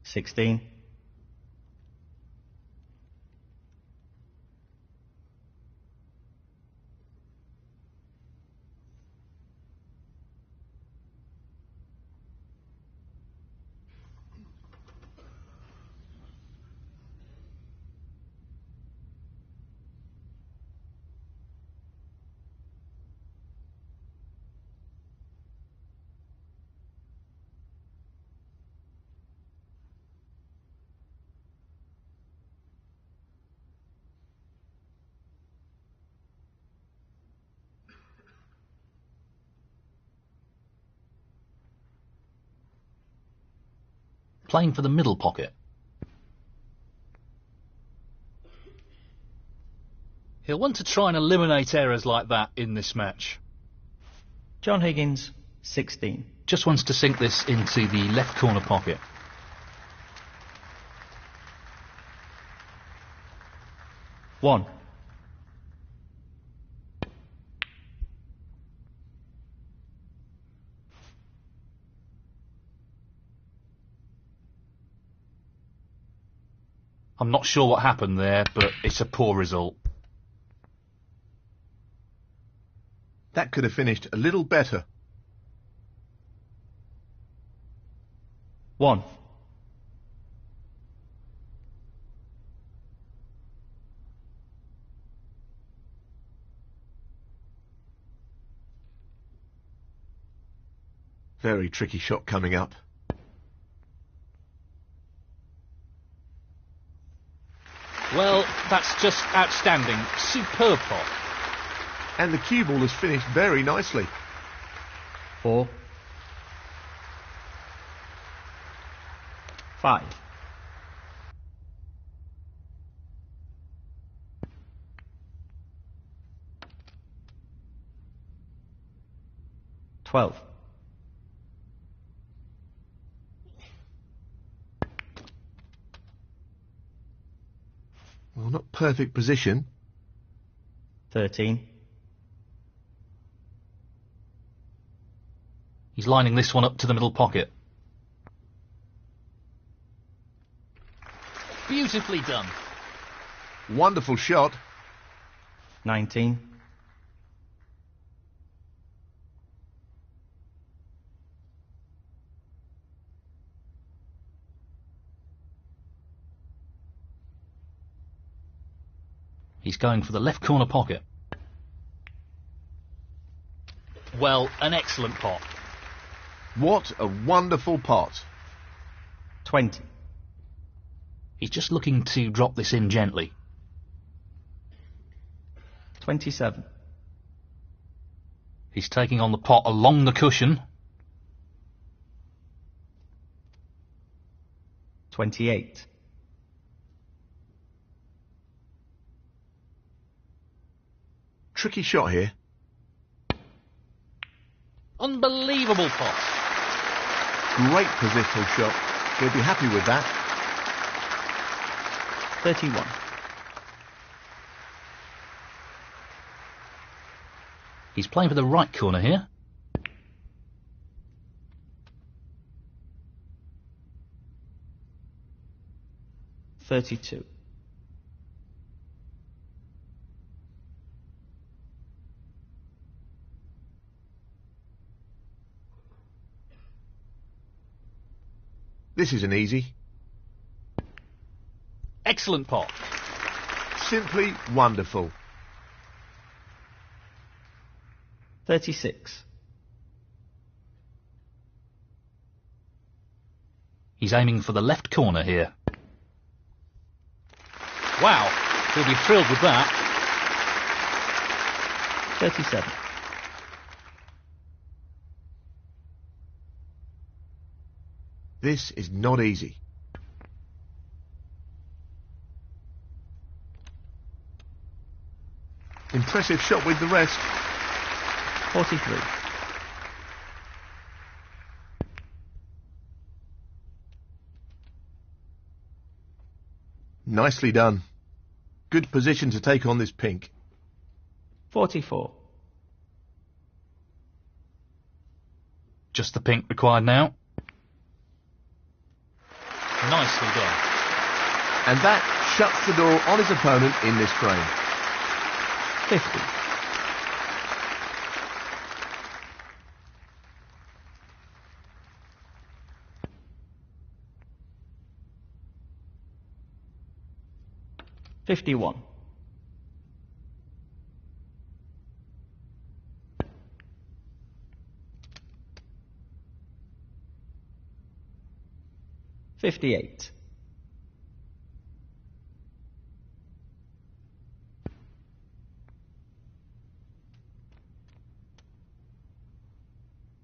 Speaker 2: Sixteen.
Speaker 3: playing for the middle pocket. He'll want to try and eliminate errors like that in this match.
Speaker 2: John Higgins, 16.
Speaker 3: Just wants to sink this into the left corner pocket.
Speaker 2: One.
Speaker 3: I'm not sure what happened there, but it's a poor result.
Speaker 1: That could have finished a little better.
Speaker 2: One.
Speaker 1: Very tricky shot coming up.
Speaker 3: Well, that's just outstanding. Superb pot.
Speaker 1: And the cue ball has finished very nicely.
Speaker 2: 4. 5. 12.
Speaker 1: Well, not perfect position.
Speaker 2: 13.
Speaker 3: He's lining this one up to the middle pocket. Beautifully done.
Speaker 1: Wonderful shot.
Speaker 2: 19.
Speaker 3: He's going for the left corner pocket. Well, an excellent pot.
Speaker 1: What a wonderful pot.
Speaker 2: 20.
Speaker 3: He's just looking to drop this in gently.
Speaker 2: 27.
Speaker 3: He's taking on the pot along the cushion.
Speaker 2: 28.
Speaker 1: Tricky shot here.
Speaker 3: Unbelievable pot.
Speaker 1: Great positional shot. He'll be happy with that.
Speaker 2: 31.
Speaker 3: He's playing for the right corner here.
Speaker 2: 32.
Speaker 1: This is an easy.
Speaker 3: Excellent pot.
Speaker 1: Simply wonderful.
Speaker 2: 36.
Speaker 3: He's aiming for the left corner here. Wow, he'll be thrilled with that.
Speaker 2: 37.
Speaker 1: This is not easy. Impressive shot with the rest.
Speaker 2: 43.
Speaker 1: Nicely done. Good position to take on this pink.
Speaker 2: 44.
Speaker 3: Just the pink required now. Nicely done.
Speaker 1: And that shuts the door on his opponent in this frame.
Speaker 2: 50. 51. 58.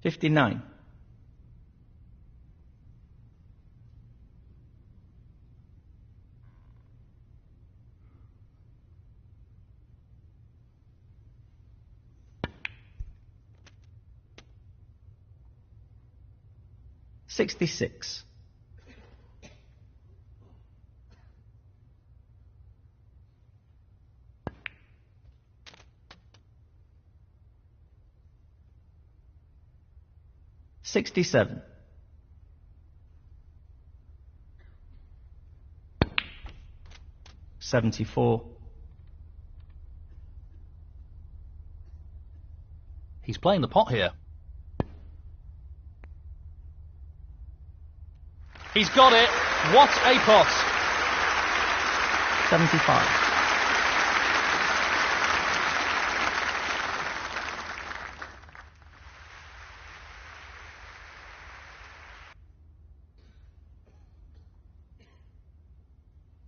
Speaker 2: 59. 66. $67. $74.
Speaker 3: He's playing the pot here. He's got it. What a pot.
Speaker 2: 75.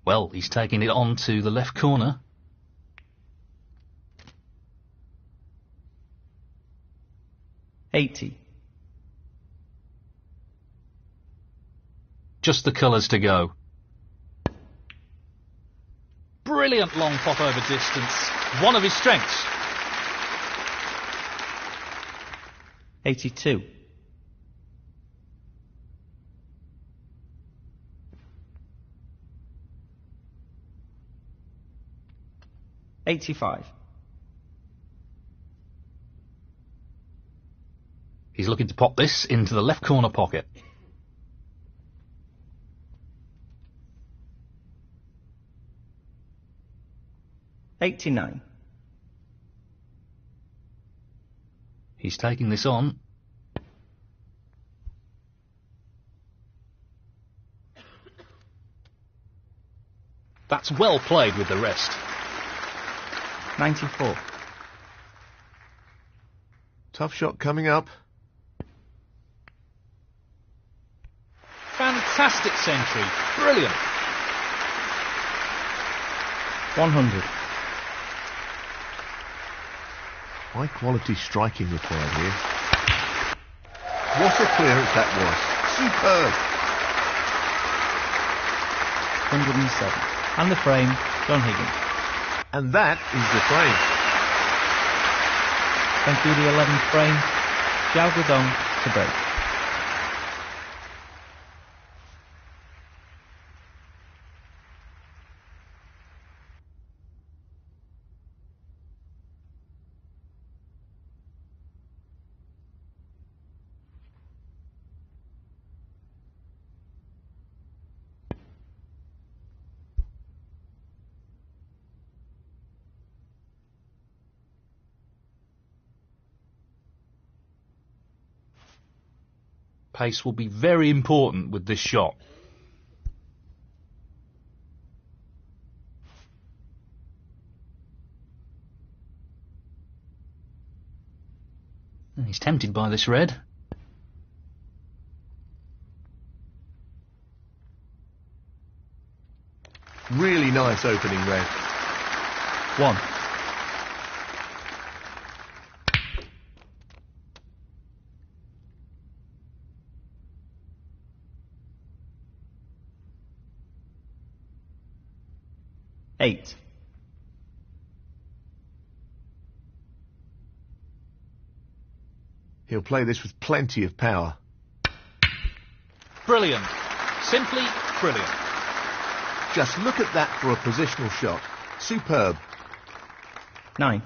Speaker 3: Well, he's taking it on to the left corner.
Speaker 2: $80.
Speaker 3: Just the colours to go. Brilliant long pop over distance. One of his strengths.
Speaker 2: 82. $85.
Speaker 3: He's looking to pop this into the left corner pocket.
Speaker 2: $89.
Speaker 3: He's taking this on. That's well played with the rest.
Speaker 2: 94.
Speaker 1: Tough shot coming up.
Speaker 3: Fantastic century. Brilliant.
Speaker 2: 100.
Speaker 1: High quality striking required here. What a clearance that was. Superb.
Speaker 2: 107. And the frame, John Higgins.
Speaker 1: And that is the frame.
Speaker 2: Thank you, the 11th frame, Xiao Guodong to break.
Speaker 3: Pace will be very important with this shot. And he's tempted by this red.
Speaker 1: Really nice opening red.
Speaker 2: 1. $8.
Speaker 1: He'll play this with plenty of power.
Speaker 3: Brilliant. Simply brilliant.
Speaker 1: Just look at that for a positional shot. Superb.
Speaker 2: 9.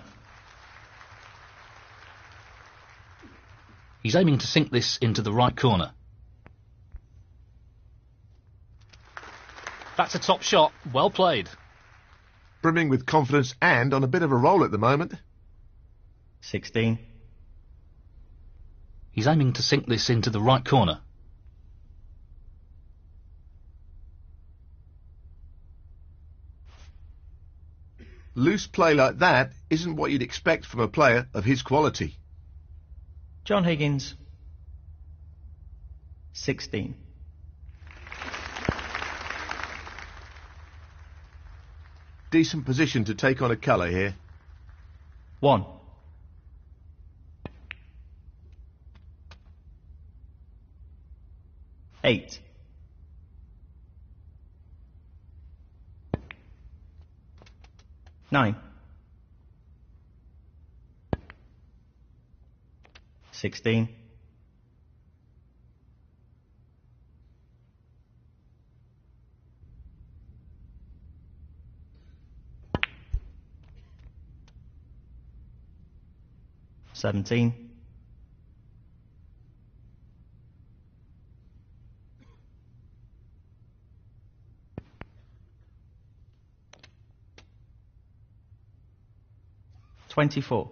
Speaker 3: He's aiming to sink this into the right corner. That's a top shot. Well played.
Speaker 1: Brimming with confidence and on a bit of a roll at the moment.
Speaker 2: 16.
Speaker 3: He's aiming to sink this into the right corner.
Speaker 1: Loose play like that isn't what you'd expect from a player of his quality.
Speaker 2: John Higgins, 16.
Speaker 1: Decent position to take on a colour here.
Speaker 2: 1. $8. 9. 16. 17. 24.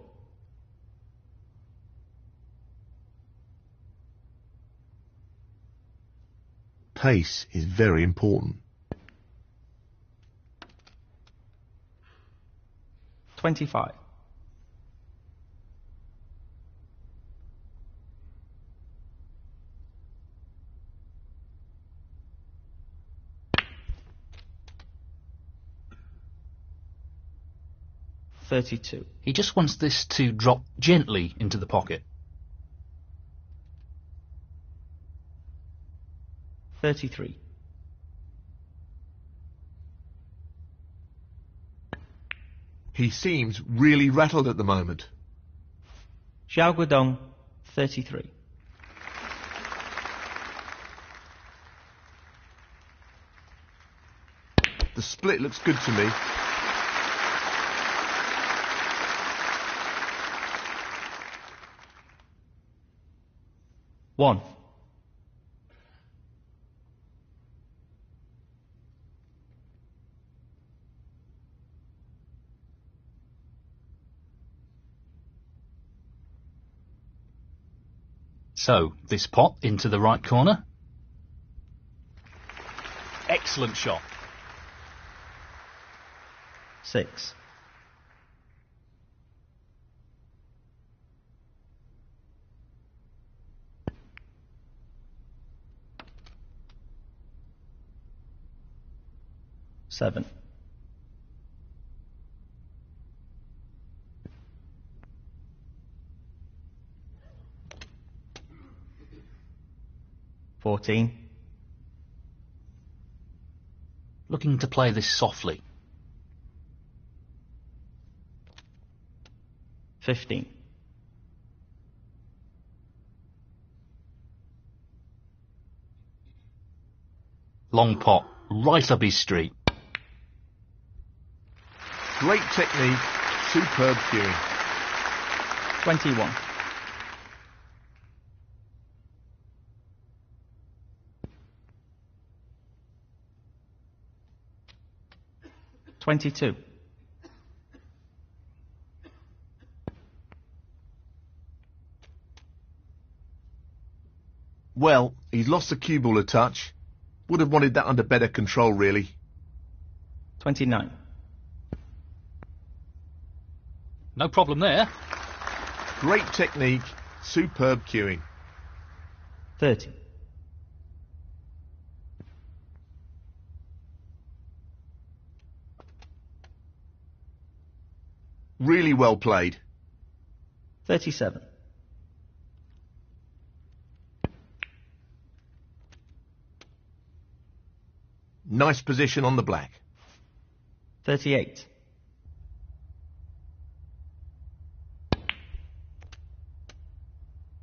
Speaker 1: Pace is very important.
Speaker 2: 25. 32.
Speaker 3: He just wants this to drop gently into the pocket.
Speaker 2: 33.
Speaker 1: He seems really rattled at the moment.
Speaker 2: Xiao Guodong, 33.
Speaker 1: The split looks good to me.
Speaker 2: One.
Speaker 3: So, this pot into the right corner. Excellent shot.
Speaker 2: 6. Seven. 14.
Speaker 3: Looking to play this softly.
Speaker 2: 15.
Speaker 3: Long pot, right up his street.
Speaker 1: Great technique, superb cueing.
Speaker 2: 21. 22.
Speaker 1: Well, he's lost the cue ball a touch. Would have wanted that under better control, really.
Speaker 2: 29.
Speaker 3: No problem there.
Speaker 1: Great technique, superb cueing.
Speaker 2: 30.
Speaker 1: Really well played.
Speaker 2: 37.
Speaker 1: Nice position on the black.
Speaker 2: 38.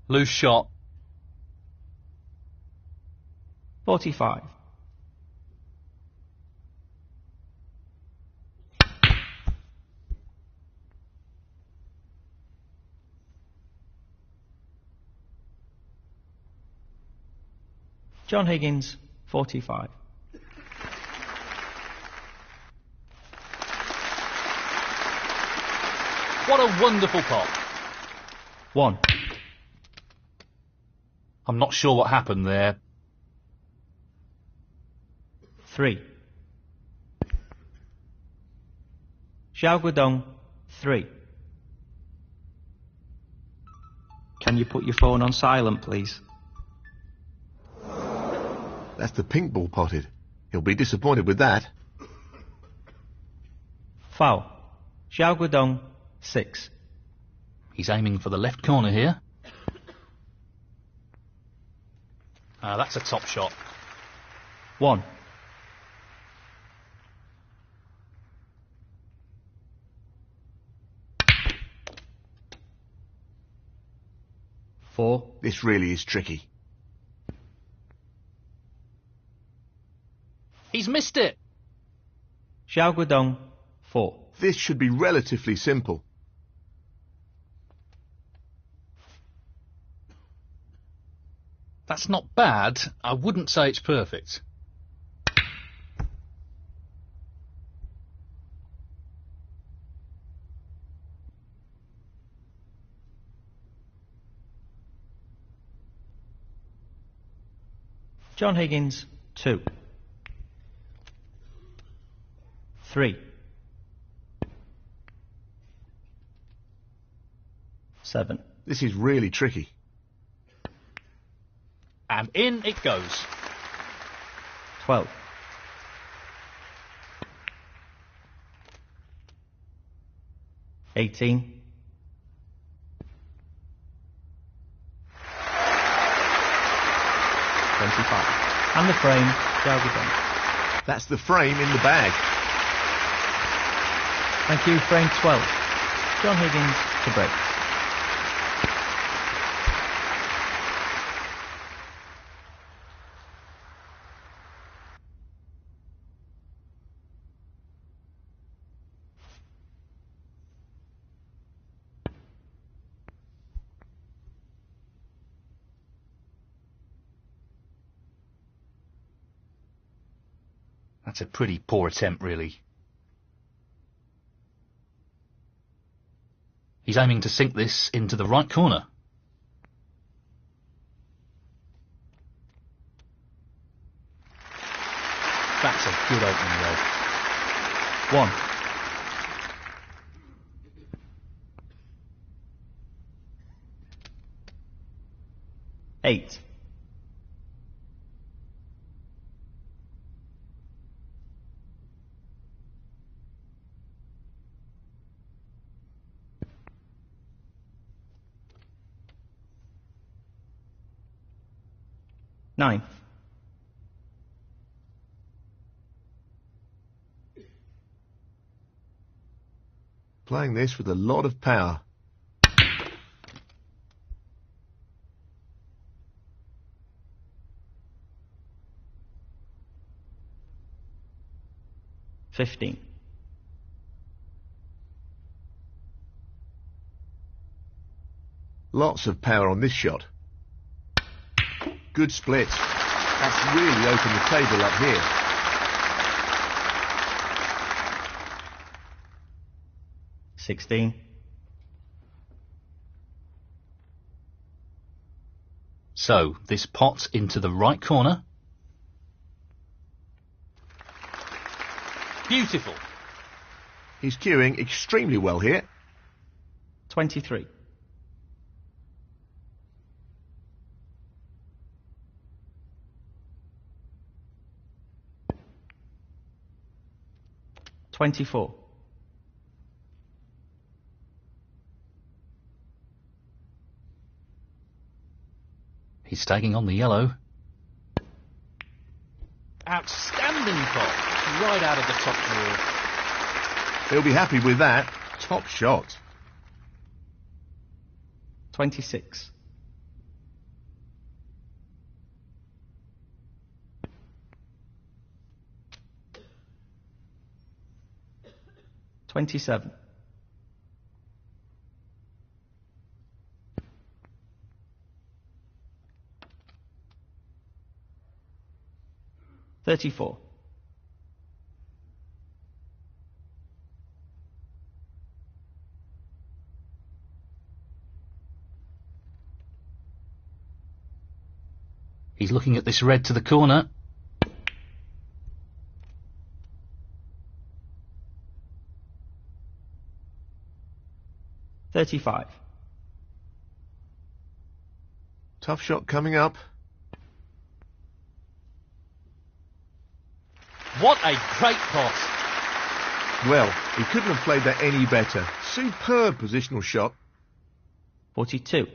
Speaker 3: Loose shot.
Speaker 2: 45. John Higgins, 45.
Speaker 3: What a wonderful pot.
Speaker 2: 1.
Speaker 3: I'm not sure what happened there.
Speaker 2: 3. Xiao Guodong, 3. Can you put your phone on silent, please?
Speaker 1: That's the pink ball potted. He'll be disappointed with that.
Speaker 2: Foul. Xiao Guodong, 6.
Speaker 3: He's aiming for the left corner here. That's a top shot.
Speaker 2: 1. 4.
Speaker 1: This really is tricky.
Speaker 3: He's missed it.
Speaker 2: Xiao Guodong, 4.
Speaker 1: This should be relatively simple.
Speaker 3: That's not bad. I wouldn't say it's perfect.
Speaker 2: John Higgins, 2. 3. 7.
Speaker 1: This is really tricky.
Speaker 3: And in it goes.
Speaker 2: 12. 18. 25. And the frame, Xiao Guodong.
Speaker 1: That's the frame in the bag.
Speaker 2: Thank you, frame 12. John Higgins to break.
Speaker 3: That's a pretty poor attempt, really. He's aiming to sink this into the right corner. That's a good opening red.
Speaker 2: 1. 8. 9.
Speaker 1: 'Playing this with a lot of power.
Speaker 2: 15.
Speaker 1: 'Lots of power on this shot. Good split. That's really opened the table up here.
Speaker 2: 16.
Speaker 3: So, this pot into the right corner. Beautiful.
Speaker 1: He's cueing extremely well here.
Speaker 2: 23. 24.
Speaker 3: 'He's tagging on the yellow. Outstanding pot, right out of the top drawer.
Speaker 1: He'll be happy with that. Top shot.
Speaker 2: 26. 27. 34.
Speaker 3: 'He's looking at this red to the corner.
Speaker 2: 35.
Speaker 1: Tough shot coming up.
Speaker 3: What a great pot.
Speaker 1: Well, he couldn't have played that any better. Superb positional shot.
Speaker 2: 42.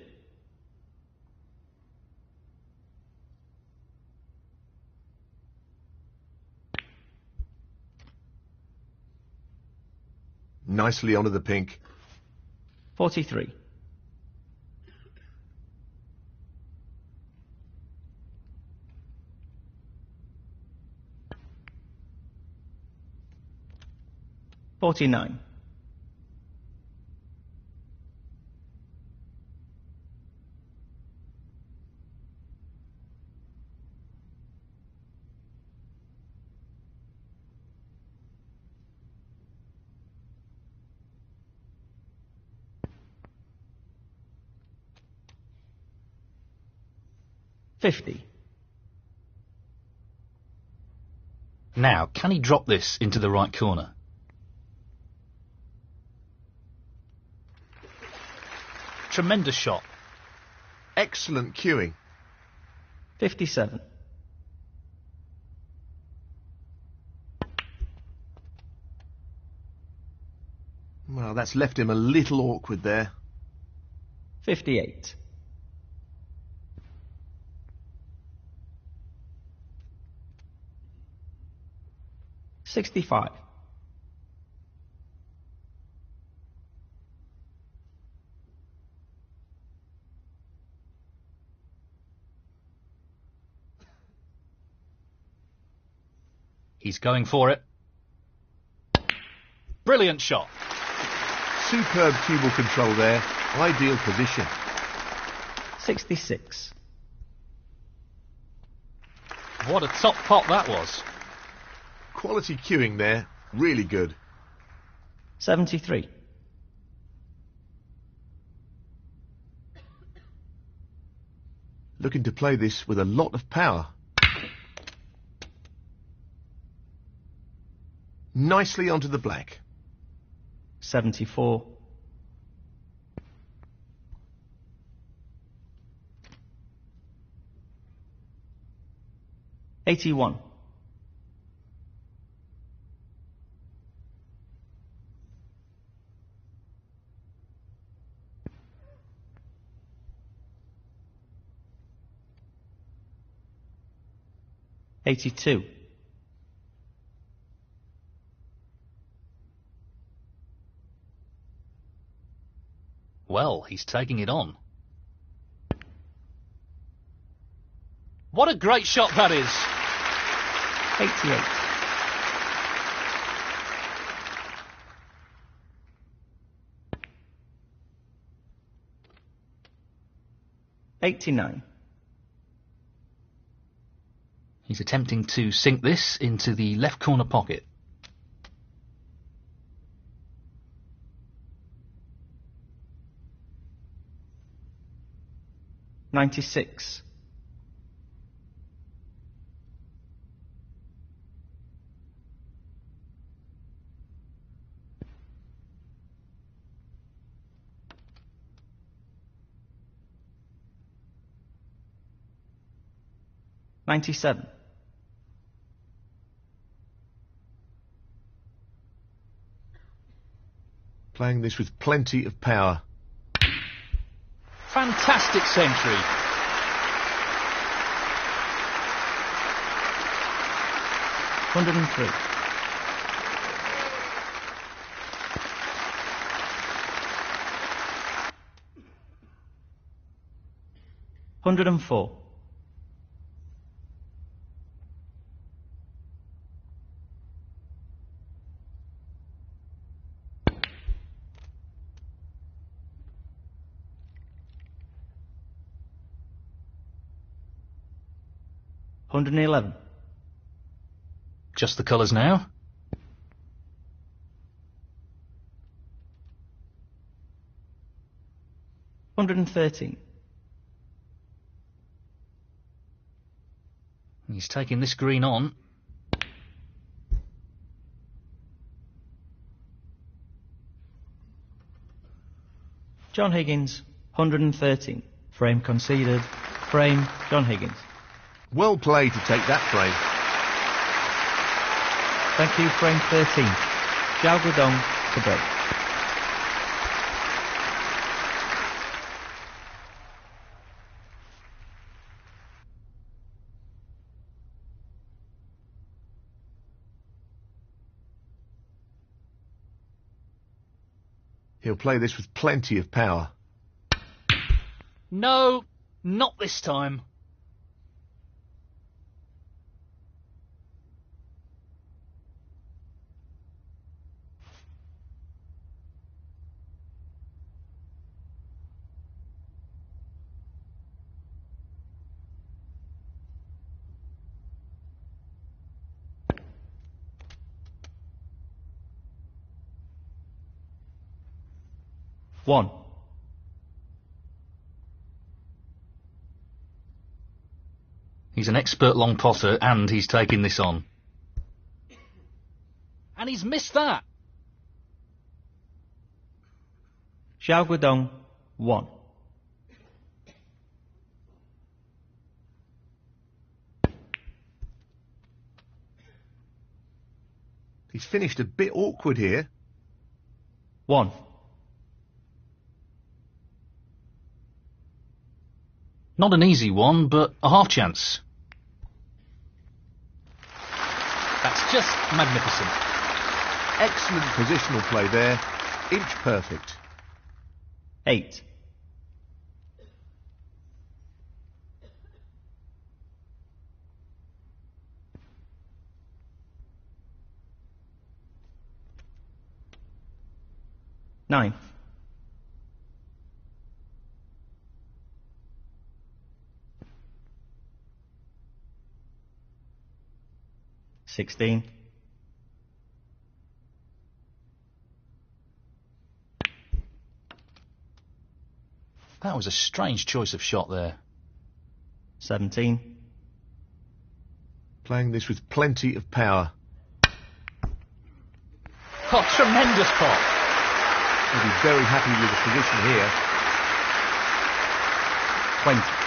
Speaker 1: 'Nicely onto the pink.
Speaker 2: 43. 49. 50.
Speaker 3: Now, can he drop this into the right corner? Tremendous shot.
Speaker 1: Excellent cueing.
Speaker 2: 57.
Speaker 1: Well, that's left him a little awkward there.
Speaker 2: 58. $65.
Speaker 3: He's going for it. Brilliant shot.
Speaker 1: Superb cue ball control there. Ideal position.
Speaker 2: 66.
Speaker 3: What a top pot that was.
Speaker 1: Quality cueing there. Really good.
Speaker 2: 73.
Speaker 1: Looking to play this with a lot of power. Nicely onto the black.
Speaker 2: 74. $81. $82.
Speaker 3: Well, he's taking it on. What a great shot that is.
Speaker 2: 88. $89.
Speaker 3: He's attempting to sink this into the left corner pocket.
Speaker 2: $96. $97.
Speaker 1: Playing this with plenty of power.
Speaker 3: Fantastic century.
Speaker 2: $103. $104. $111.
Speaker 3: Just the colours now.
Speaker 2: $113.
Speaker 3: He's taking this green on.
Speaker 2: John Higgins, 113. Frame conceded. Frame, John Higgins.
Speaker 1: Well played to take that frame.
Speaker 2: Thank you, frame 13. Xiao Guodong to break.
Speaker 1: He'll play this with plenty of power.
Speaker 3: No, not this time.
Speaker 2: One.
Speaker 3: He's an expert long potter, and he's taking this on. And he's missed that!
Speaker 2: Xiao Guodong, 1.
Speaker 1: He's finished a bit awkward here.
Speaker 2: 1.
Speaker 3: Not an easy one, but a half chance. That's just magnificent.
Speaker 1: Excellent positional play there. Inch perfect.
Speaker 2: 8. Nine. 16.
Speaker 3: That was a strange choice of shot there.
Speaker 2: 17.
Speaker 1: Playing this with plenty of power.
Speaker 3: Oh, tremendous pot!
Speaker 1: He'll be very happy with the position here.
Speaker 2: 20.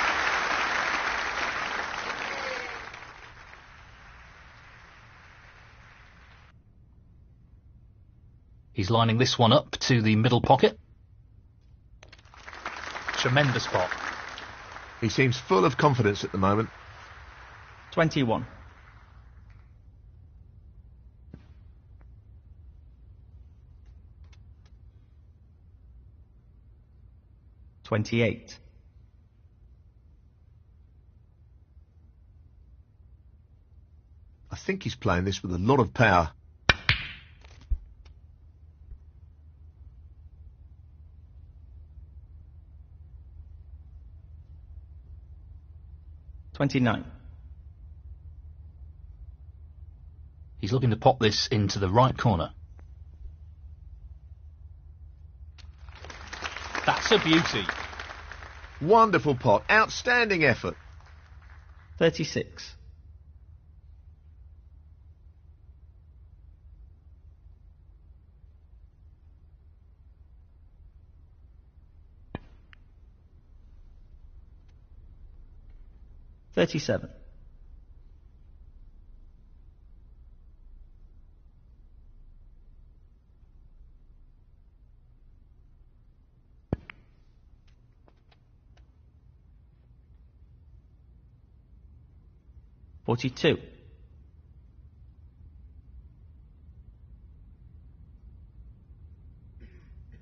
Speaker 3: He's lining this one up to the middle pocket. Tremendous pot.
Speaker 1: He seems full of confidence at the moment.
Speaker 2: 21. 28.
Speaker 1: 'I think he's playing this with a lot of power.
Speaker 2: 29.
Speaker 3: He's looking to pop this into the right corner. That's a beauty.
Speaker 1: Wonderful pot. Outstanding effort.
Speaker 2: 36. 37. 42.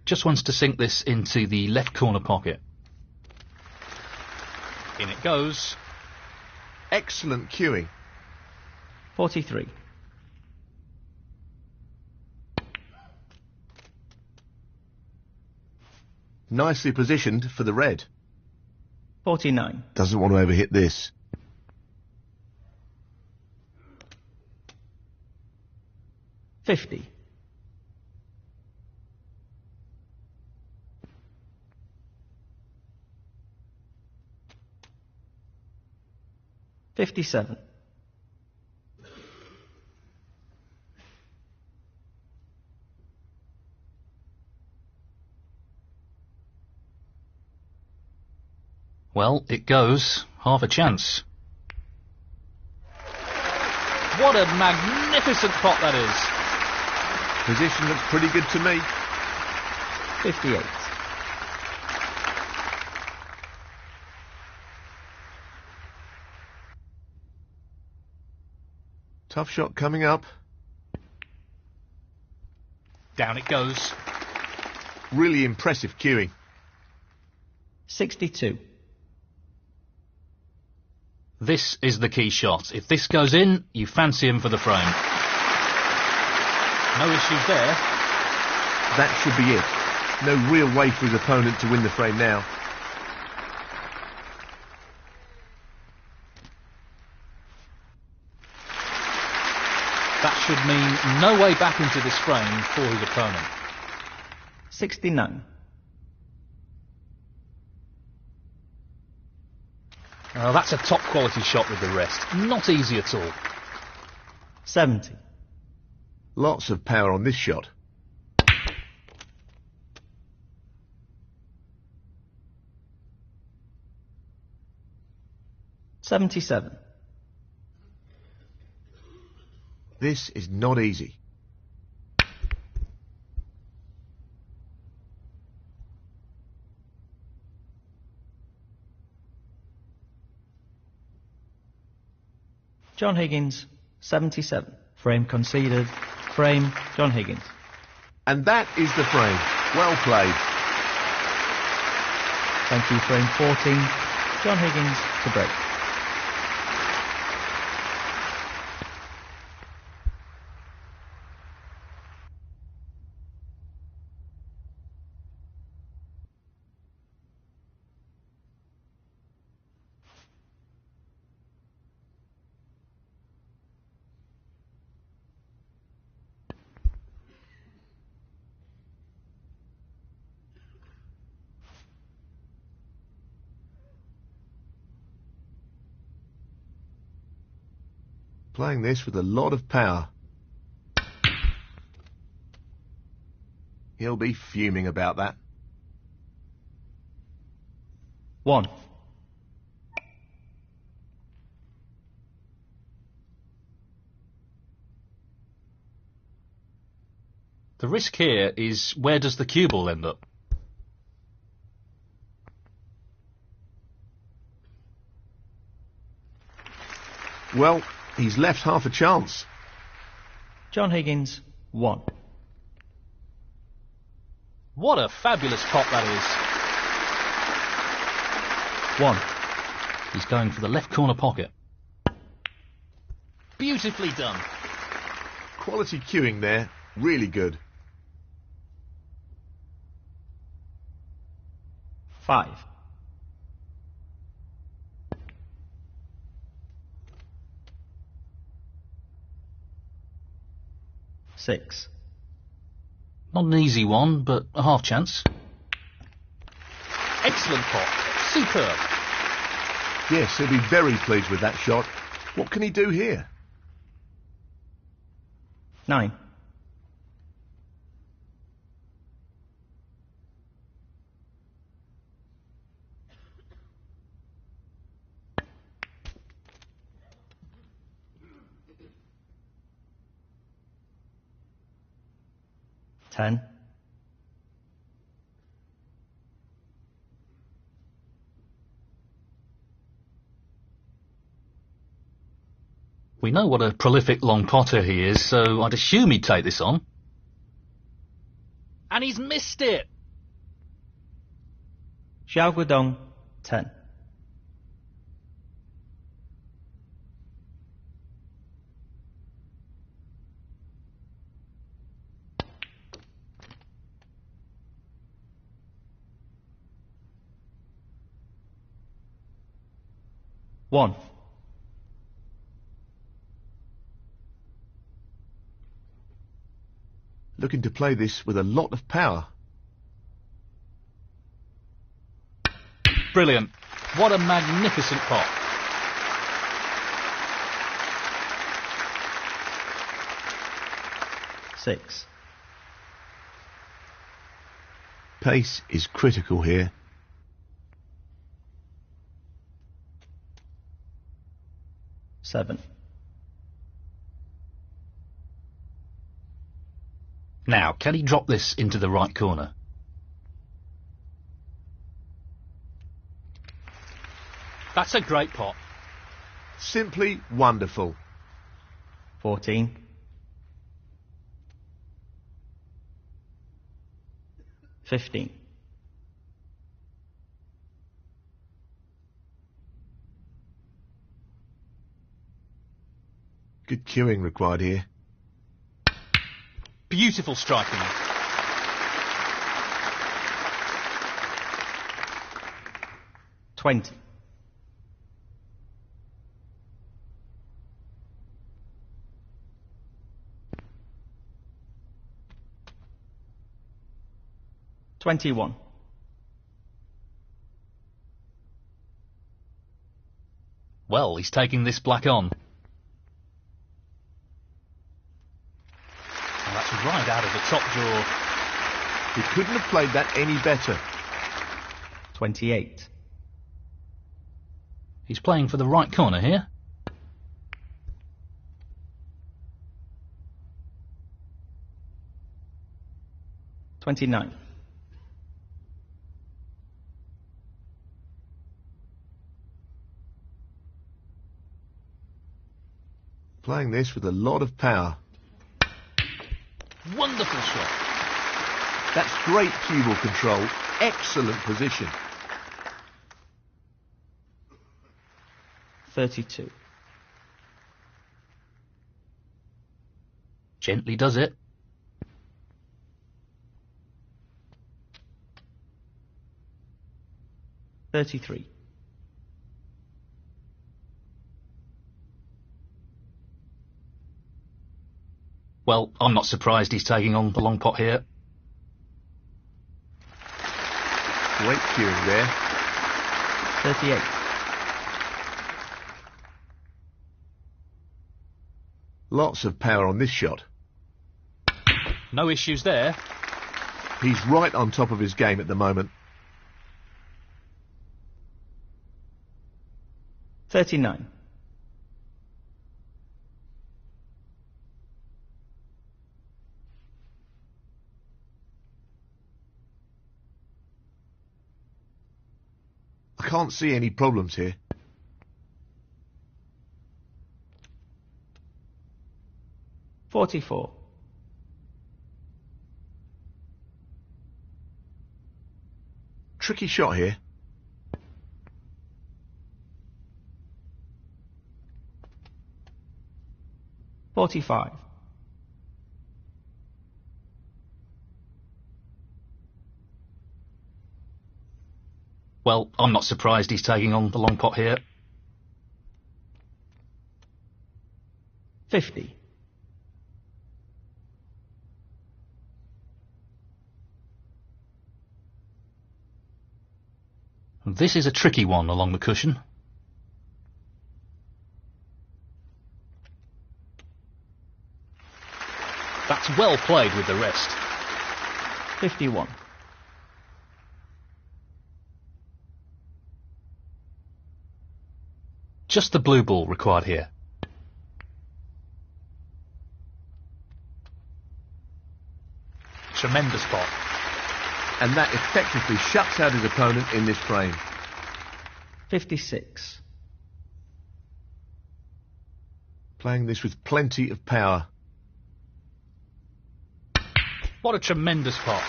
Speaker 3: 'Just wants to sink this into the left corner pocket. In it goes.
Speaker 1: Excellent cueing.
Speaker 2: 43.
Speaker 1: 'Nicely positioned for the red.
Speaker 2: 49.
Speaker 1: Doesn't want to overhit this.
Speaker 2: 50. 57.
Speaker 3: 'Well, it goes. Half a chance. What a magnificent pot that is.
Speaker 1: Position looks pretty good to me.
Speaker 2: 58.
Speaker 1: Tough shot coming up.
Speaker 3: Down it goes.
Speaker 1: Really impressive cueing.
Speaker 2: 62.
Speaker 3: This is the key shot. If this goes in, you fancy him for the frame. No issues there.
Speaker 1: That should be it. No real way for his opponent to win the frame now.
Speaker 3: That should mean no way back into this frame for his opponent.
Speaker 2: 69.
Speaker 3: Oh, that's a top quality shot with the wrist. Not easy at all.
Speaker 2: 70.
Speaker 1: Lots of power on this shot.
Speaker 2: $77.
Speaker 1: This is not easy.
Speaker 2: John Higgins, 77. Frame conceded. Frame, John Higgins.
Speaker 1: And that is the frame. Well played.
Speaker 2: Thank you, frame 14. John Higgins to break.
Speaker 1: Playing this with a lot of power. He'll be fuming about that.
Speaker 2: 1.
Speaker 3: The risk here is, where does the cue ball end up?
Speaker 1: Well, he's left half a chance.
Speaker 2: John Higgins, 1.
Speaker 3: What a fabulous pot that
Speaker 2: 1.
Speaker 3: is. He's going for the left corner pocket. Beautifully done.
Speaker 1: Quality cueing there. Really good.
Speaker 2: 5. 6.
Speaker 3: Not an easy one, but a half chance. Excellent pot. Superb.
Speaker 1: Yes, he'll be very pleased with that shot. What can he do here?
Speaker 2: 9. 10.
Speaker 3: 'We know what a prolific long potter he is, so I'd assume he'd take this on. And he's missed it!
Speaker 2: Xiao Guodong, 10. 1.
Speaker 1: Looking to play this with a lot of power.
Speaker 3: Brilliant. What a magnificent pot.
Speaker 2: Six.
Speaker 1: Pace is critical here.
Speaker 2: 7.
Speaker 3: Now, can he drop this into the right corner? That's a great pot.
Speaker 1: Simply wonderful.
Speaker 2: 14. 15.
Speaker 1: Good cueing required here.
Speaker 3: Beautiful striking.
Speaker 2: $20. 21.
Speaker 3: Well, he's taking this black on. And that's right out of the top drawer.
Speaker 1: He couldn't have played that any better.
Speaker 2: 28.
Speaker 3: He's playing for the right corner here.
Speaker 2: $29.
Speaker 1: Playing this with a lot of power.
Speaker 3: Wonderful shot.
Speaker 1: That's great cue ball control. Excellent position.
Speaker 2: 32.
Speaker 3: Gently does it.
Speaker 2: $33.
Speaker 3: Well, I'm not surprised he's taking on the long pot here.
Speaker 1: Great cueing there.
Speaker 2: 38.
Speaker 1: Lots of power on this shot.
Speaker 3: No issues there.
Speaker 1: He's right on top of his game at the moment.
Speaker 2: 39.
Speaker 1: I can't see any problems here.
Speaker 2: $44.
Speaker 1: Tricky shot here.
Speaker 2: $45.
Speaker 3: Well, I'm not surprised he's taking on the long pot here.
Speaker 2: 50.
Speaker 3: This is a tricky one along the cushion. That's well played with the rest.
Speaker 2: 51.
Speaker 3: Just the blue ball required here. Tremendous pot.
Speaker 1: And that effectively shuts out his opponent in this frame.
Speaker 2: 56.
Speaker 1: Playing this with plenty of power.
Speaker 3: What a tremendous pot.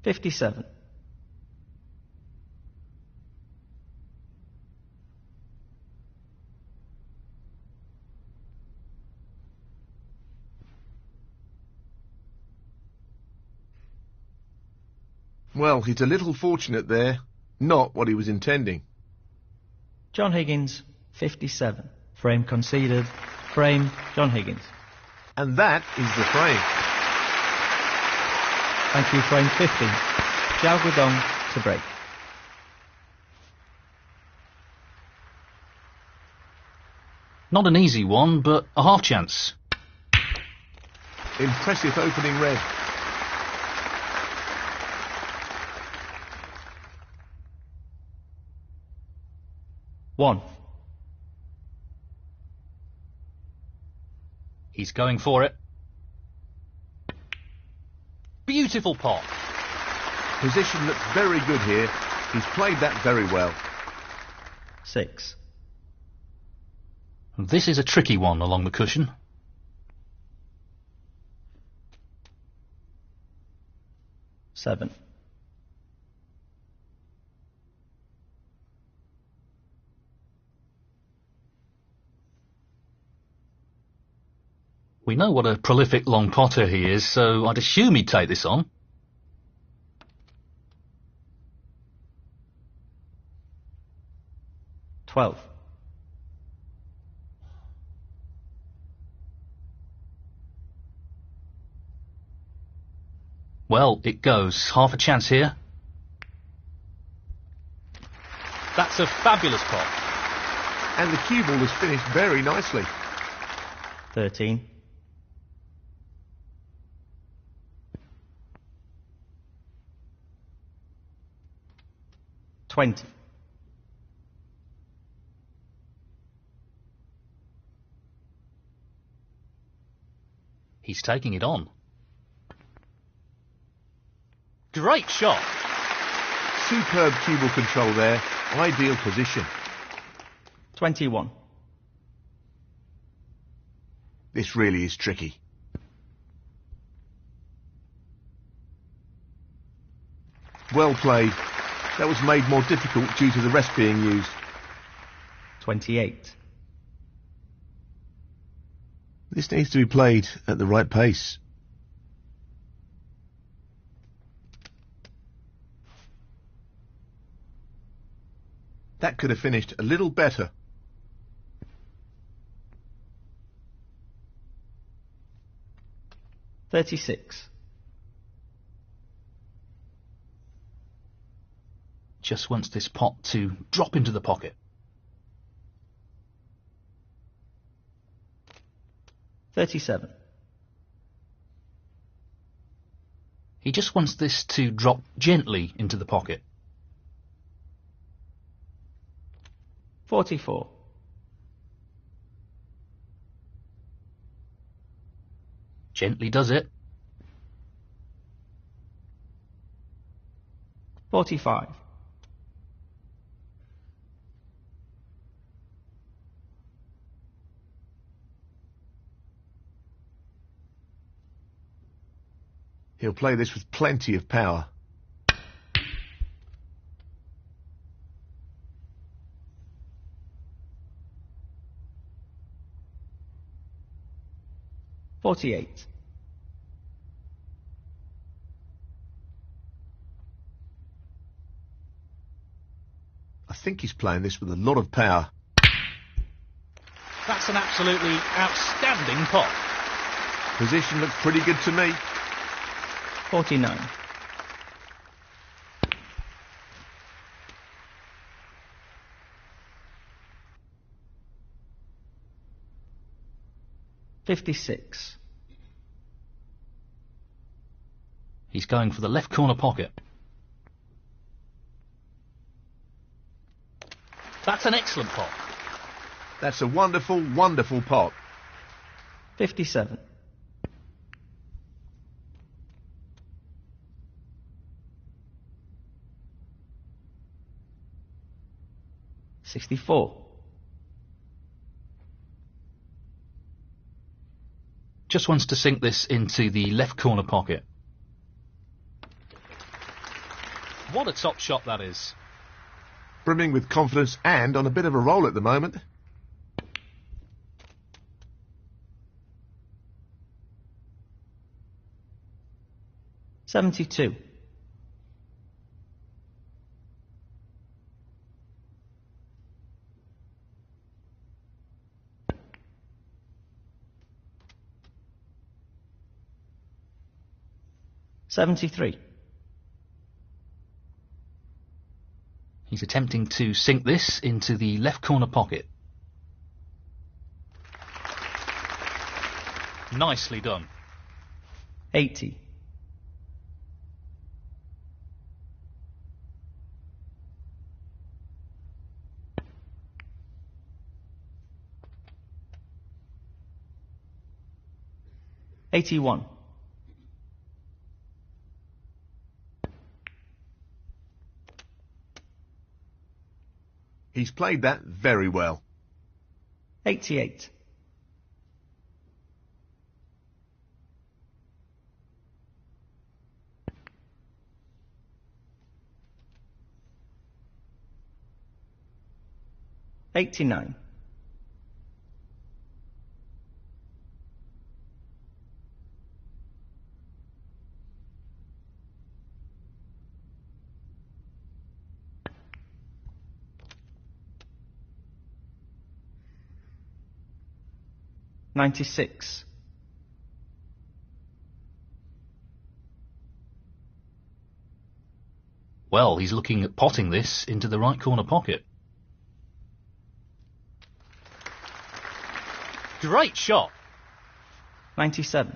Speaker 2: $57.
Speaker 1: Well, he's a little fortunate there. Not what he was intending.
Speaker 2: John Higgins, 57. Frame conceded. Frame, John Higgins.
Speaker 1: And that is the frame.
Speaker 2: Thank you, frame 50. Xiao Guodong to break.
Speaker 3: Not an easy one, but a half chance.
Speaker 1: Impressive opening red.
Speaker 2: One.
Speaker 3: He's going for it. Beautiful pot.
Speaker 1: Position looks very good here. He's played that very well.
Speaker 2: 6.
Speaker 3: This is a tricky one along the cushion.
Speaker 2: 7.
Speaker 3: We know what a prolific long potter he is, so I'd assume he'd take this on.
Speaker 2: $12.
Speaker 3: Well, it goes. Half a chance here. That's a fabulous pot.
Speaker 1: And the cue ball has finished very nicely.
Speaker 2: 13. 20.
Speaker 3: He's taking it on. Great shot.
Speaker 1: Superb cue ball control there. Ideal position.
Speaker 2: 21.
Speaker 1: This really is tricky. Well played. That was made more difficult due to the rest being used.
Speaker 2: 28.
Speaker 1: This needs to be played at the right pace. That could have finished a little better.
Speaker 2: $36.
Speaker 3: Just wants this pot to drop into the pocket.
Speaker 2: 37.
Speaker 3: He just wants this to drop gently into the pocket.
Speaker 2: 44.
Speaker 3: Gently does it.
Speaker 2: 45.
Speaker 1: He'll play this with plenty of power.
Speaker 2: $48.
Speaker 1: I think he's playing this with a lot of power.
Speaker 3: That's an absolutely outstanding pot.
Speaker 1: Position looks pretty good to me.
Speaker 2: 49. $56.
Speaker 3: He's going for the left corner pocket. That's an excellent pot.
Speaker 1: That's a wonderful, wonderful pot.
Speaker 2: 57. $64.
Speaker 3: Just wants to sink this into the left corner pocket. What a top shot that is.
Speaker 1: Brimming with confidence and on a bit of a roll at the moment.
Speaker 2: $72. $73.
Speaker 3: He's attempting to sink this into the left corner pocket. Nicely done.
Speaker 2: 80. $81.
Speaker 1: He's played that very well.
Speaker 2: 88. $89. $96.
Speaker 3: Well, he's looking at potting this into the right corner pocket. Great shot.
Speaker 2: 97.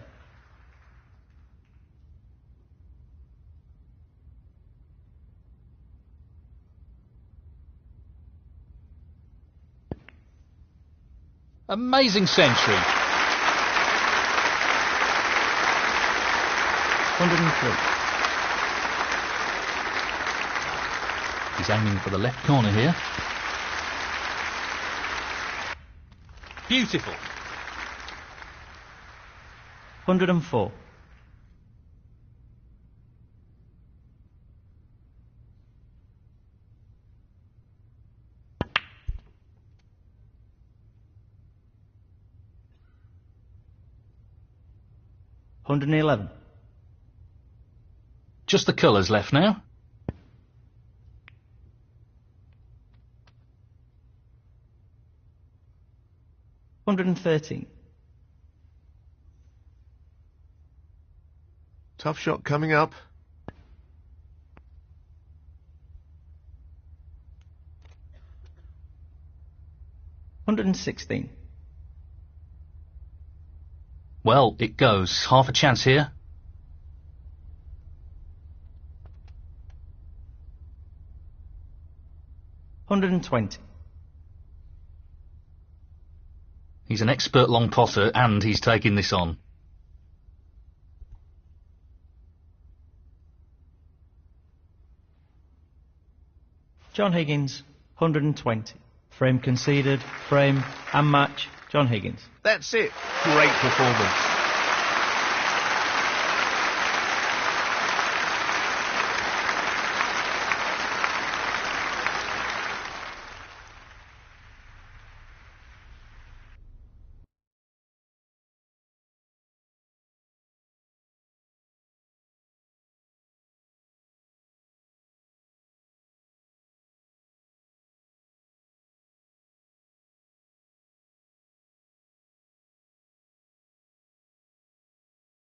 Speaker 3: Amazing century.
Speaker 2: 103.
Speaker 3: He's aiming for the left corner here. Beautiful.
Speaker 2: 104. $111.
Speaker 3: Just the colours left now.
Speaker 2: $113.
Speaker 1: Tough shot coming up.
Speaker 2: $116.
Speaker 3: Well, it goes. Half a chance here.
Speaker 2: $120.
Speaker 3: He's an expert long potter and he's taking this on.
Speaker 2: John Higgins, 120. Frame conceded, frame and match, John Higgins.
Speaker 1: That's it. Great performance.